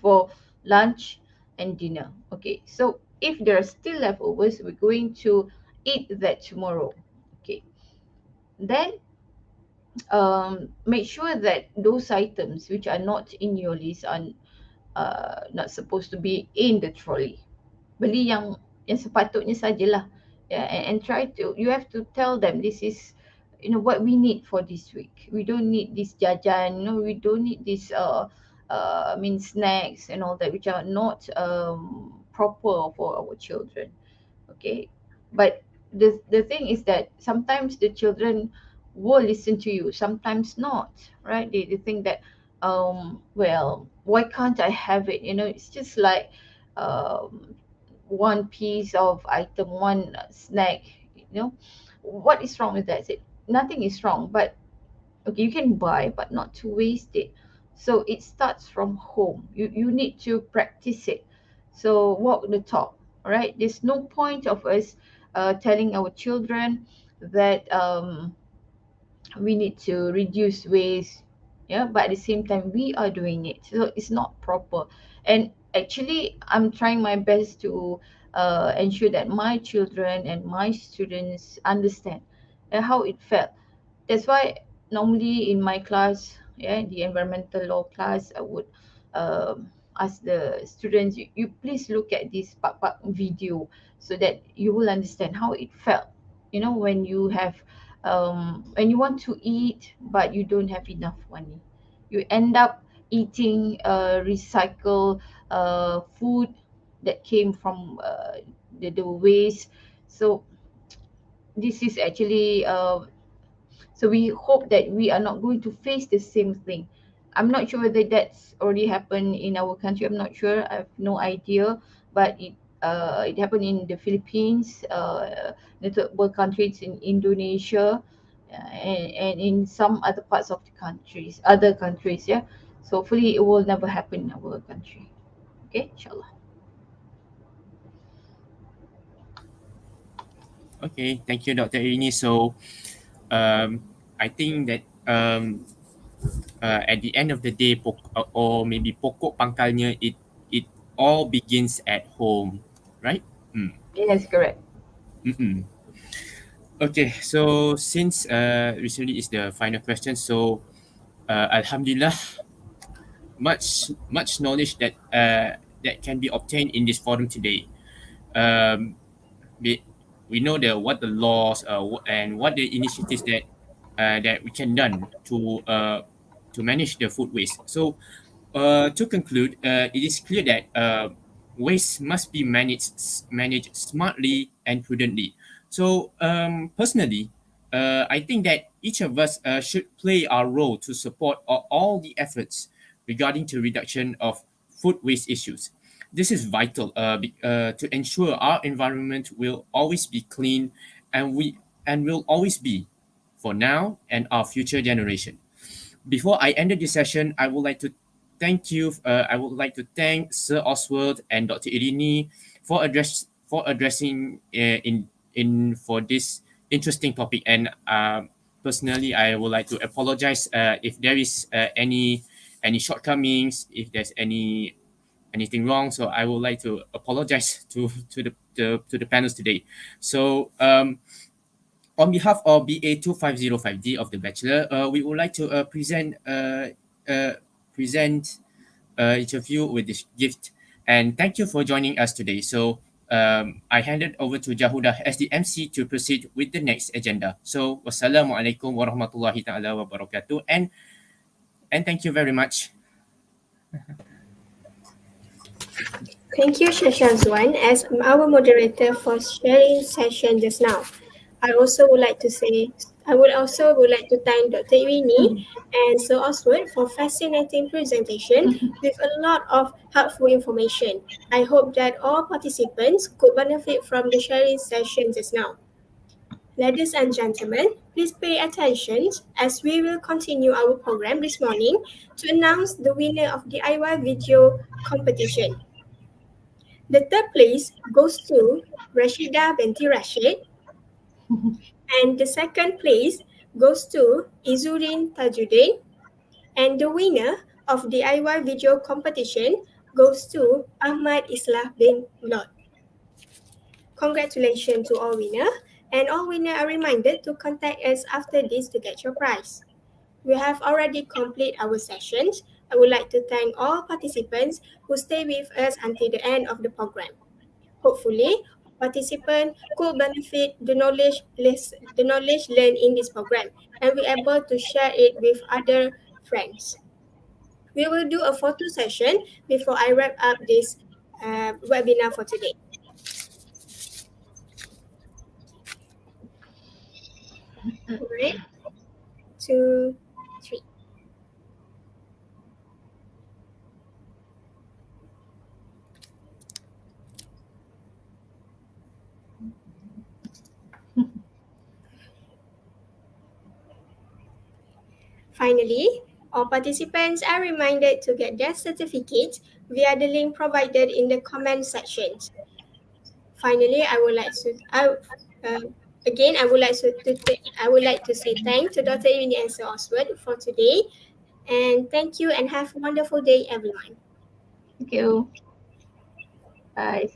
for lunch and dinner. Okay, so if there are still leftovers, we're going to eat that tomorrow. Okay, then make sure that those items which are not in your list are not supposed to be in the trolley. Beli yang sepatutnya sajalah, Yeah, and try to, you have to tell them this is, what we need for this week. We don't need this jajan, we don't need this I mean snacks and all that, which are not proper for our children. Okay, but the thing is that sometimes the children will listen to you, sometimes not, right? They think that well, why can't I have it, it's just like um one piece of item, one snack, what is wrong with that? Say, nothing is wrong, but okay, you can buy but not to waste it. So it starts from home. You need to practice it. So walk the talk. All right, there's no point of us telling our children that we need to reduce waste, yeah, but at the same time we are doing it, so it's not proper. And actually I'm trying my best to ensure that my children and my students understand how it felt. That's why normally in my class, yeah, the environmental law class, I would ask the students, you please look at this part video so that you will understand how it felt. When you have when you want to eat but you don't have enough money, you end up eating recycle food that came from the waste. So this is actually so we hope that we are not going to face the same thing. I'm not sure whether that's already happened in our country. I'm not sure. I have no idea. But it happened in the Philippines, the third world countries, in Indonesia, and in some other parts of the countries, other countries. Yeah. So hopefully it will never happen in our country. Okay, inshallah. Okay, thank you, Dr. Irini. So, I think that at the end of the day, or maybe pokok pangkalnya, it all begins at home, right? Mm. Yes, correct. Mm-mm. Okay, so since recently is the final question, so Alhamdulillah, much knowledge that can be obtained in this forum today. Um, we, we know what the laws and what the initiatives that we can done to manage the food waste. So to conclude, it is clear that waste must be managed smartly and prudently. So personally, I think that each of us should play our role to support all the efforts regarding to reduction of food waste issues. This is vital to ensure our environment will always be clean, and will always be for now and our future generation. Before I end this session, I would like to thank you. I would like to thank Sir Oswald and Dr. Irini for addressing in for this interesting topic. And personally, I would like to apologize if there is any shortcomings, if there's anything wrong. So I would like to apologize to the panels today. So on behalf of BA 2505D of the Bachelor, we would like to uh, present each of you with this gift. And thank you for joining us today. So I hand it over to Jahuda as the MC to proceed with the next agenda. So wassalamualaikum warahmatullahi ta'ala wabarakatuh. And thank you very much. Thank you, Shashazwan, as our moderator for sharing session just now. I would also would like to thank Dr. Irini and Sir Oswald for fascinating presentation with a lot of helpful information. I hope that all participants could benefit from the sharing session just now. Ladies and gentlemen, please pay attention as we will continue our program this morning to announce the winner of the DIY video competition. The third place goes to Rashida Binti Rashid, and the second place goes to Izurin Tajuddin, and the winner of the DIY video competition goes to Ahmad Islah bin Lod. Congratulations to all winners, and all winners are reminded to contact us after this to get your prize. We have already completed our sessions. I would like to thank all participants who stay with us until the end of the program. Hopefully, participants could benefit the knowledge learned in this program and be able to share it with other friends. We will do a photo session before I wrap up this webinar for today. Alright, 2, 3. Finally, all participants are reminded to get their certificates via the link provided in the comment sections. Finally, I would like to say thanks to Dr. Irini and Sir Oswald for today, and thank you and have a wonderful day, everyone. Thank you. Bye.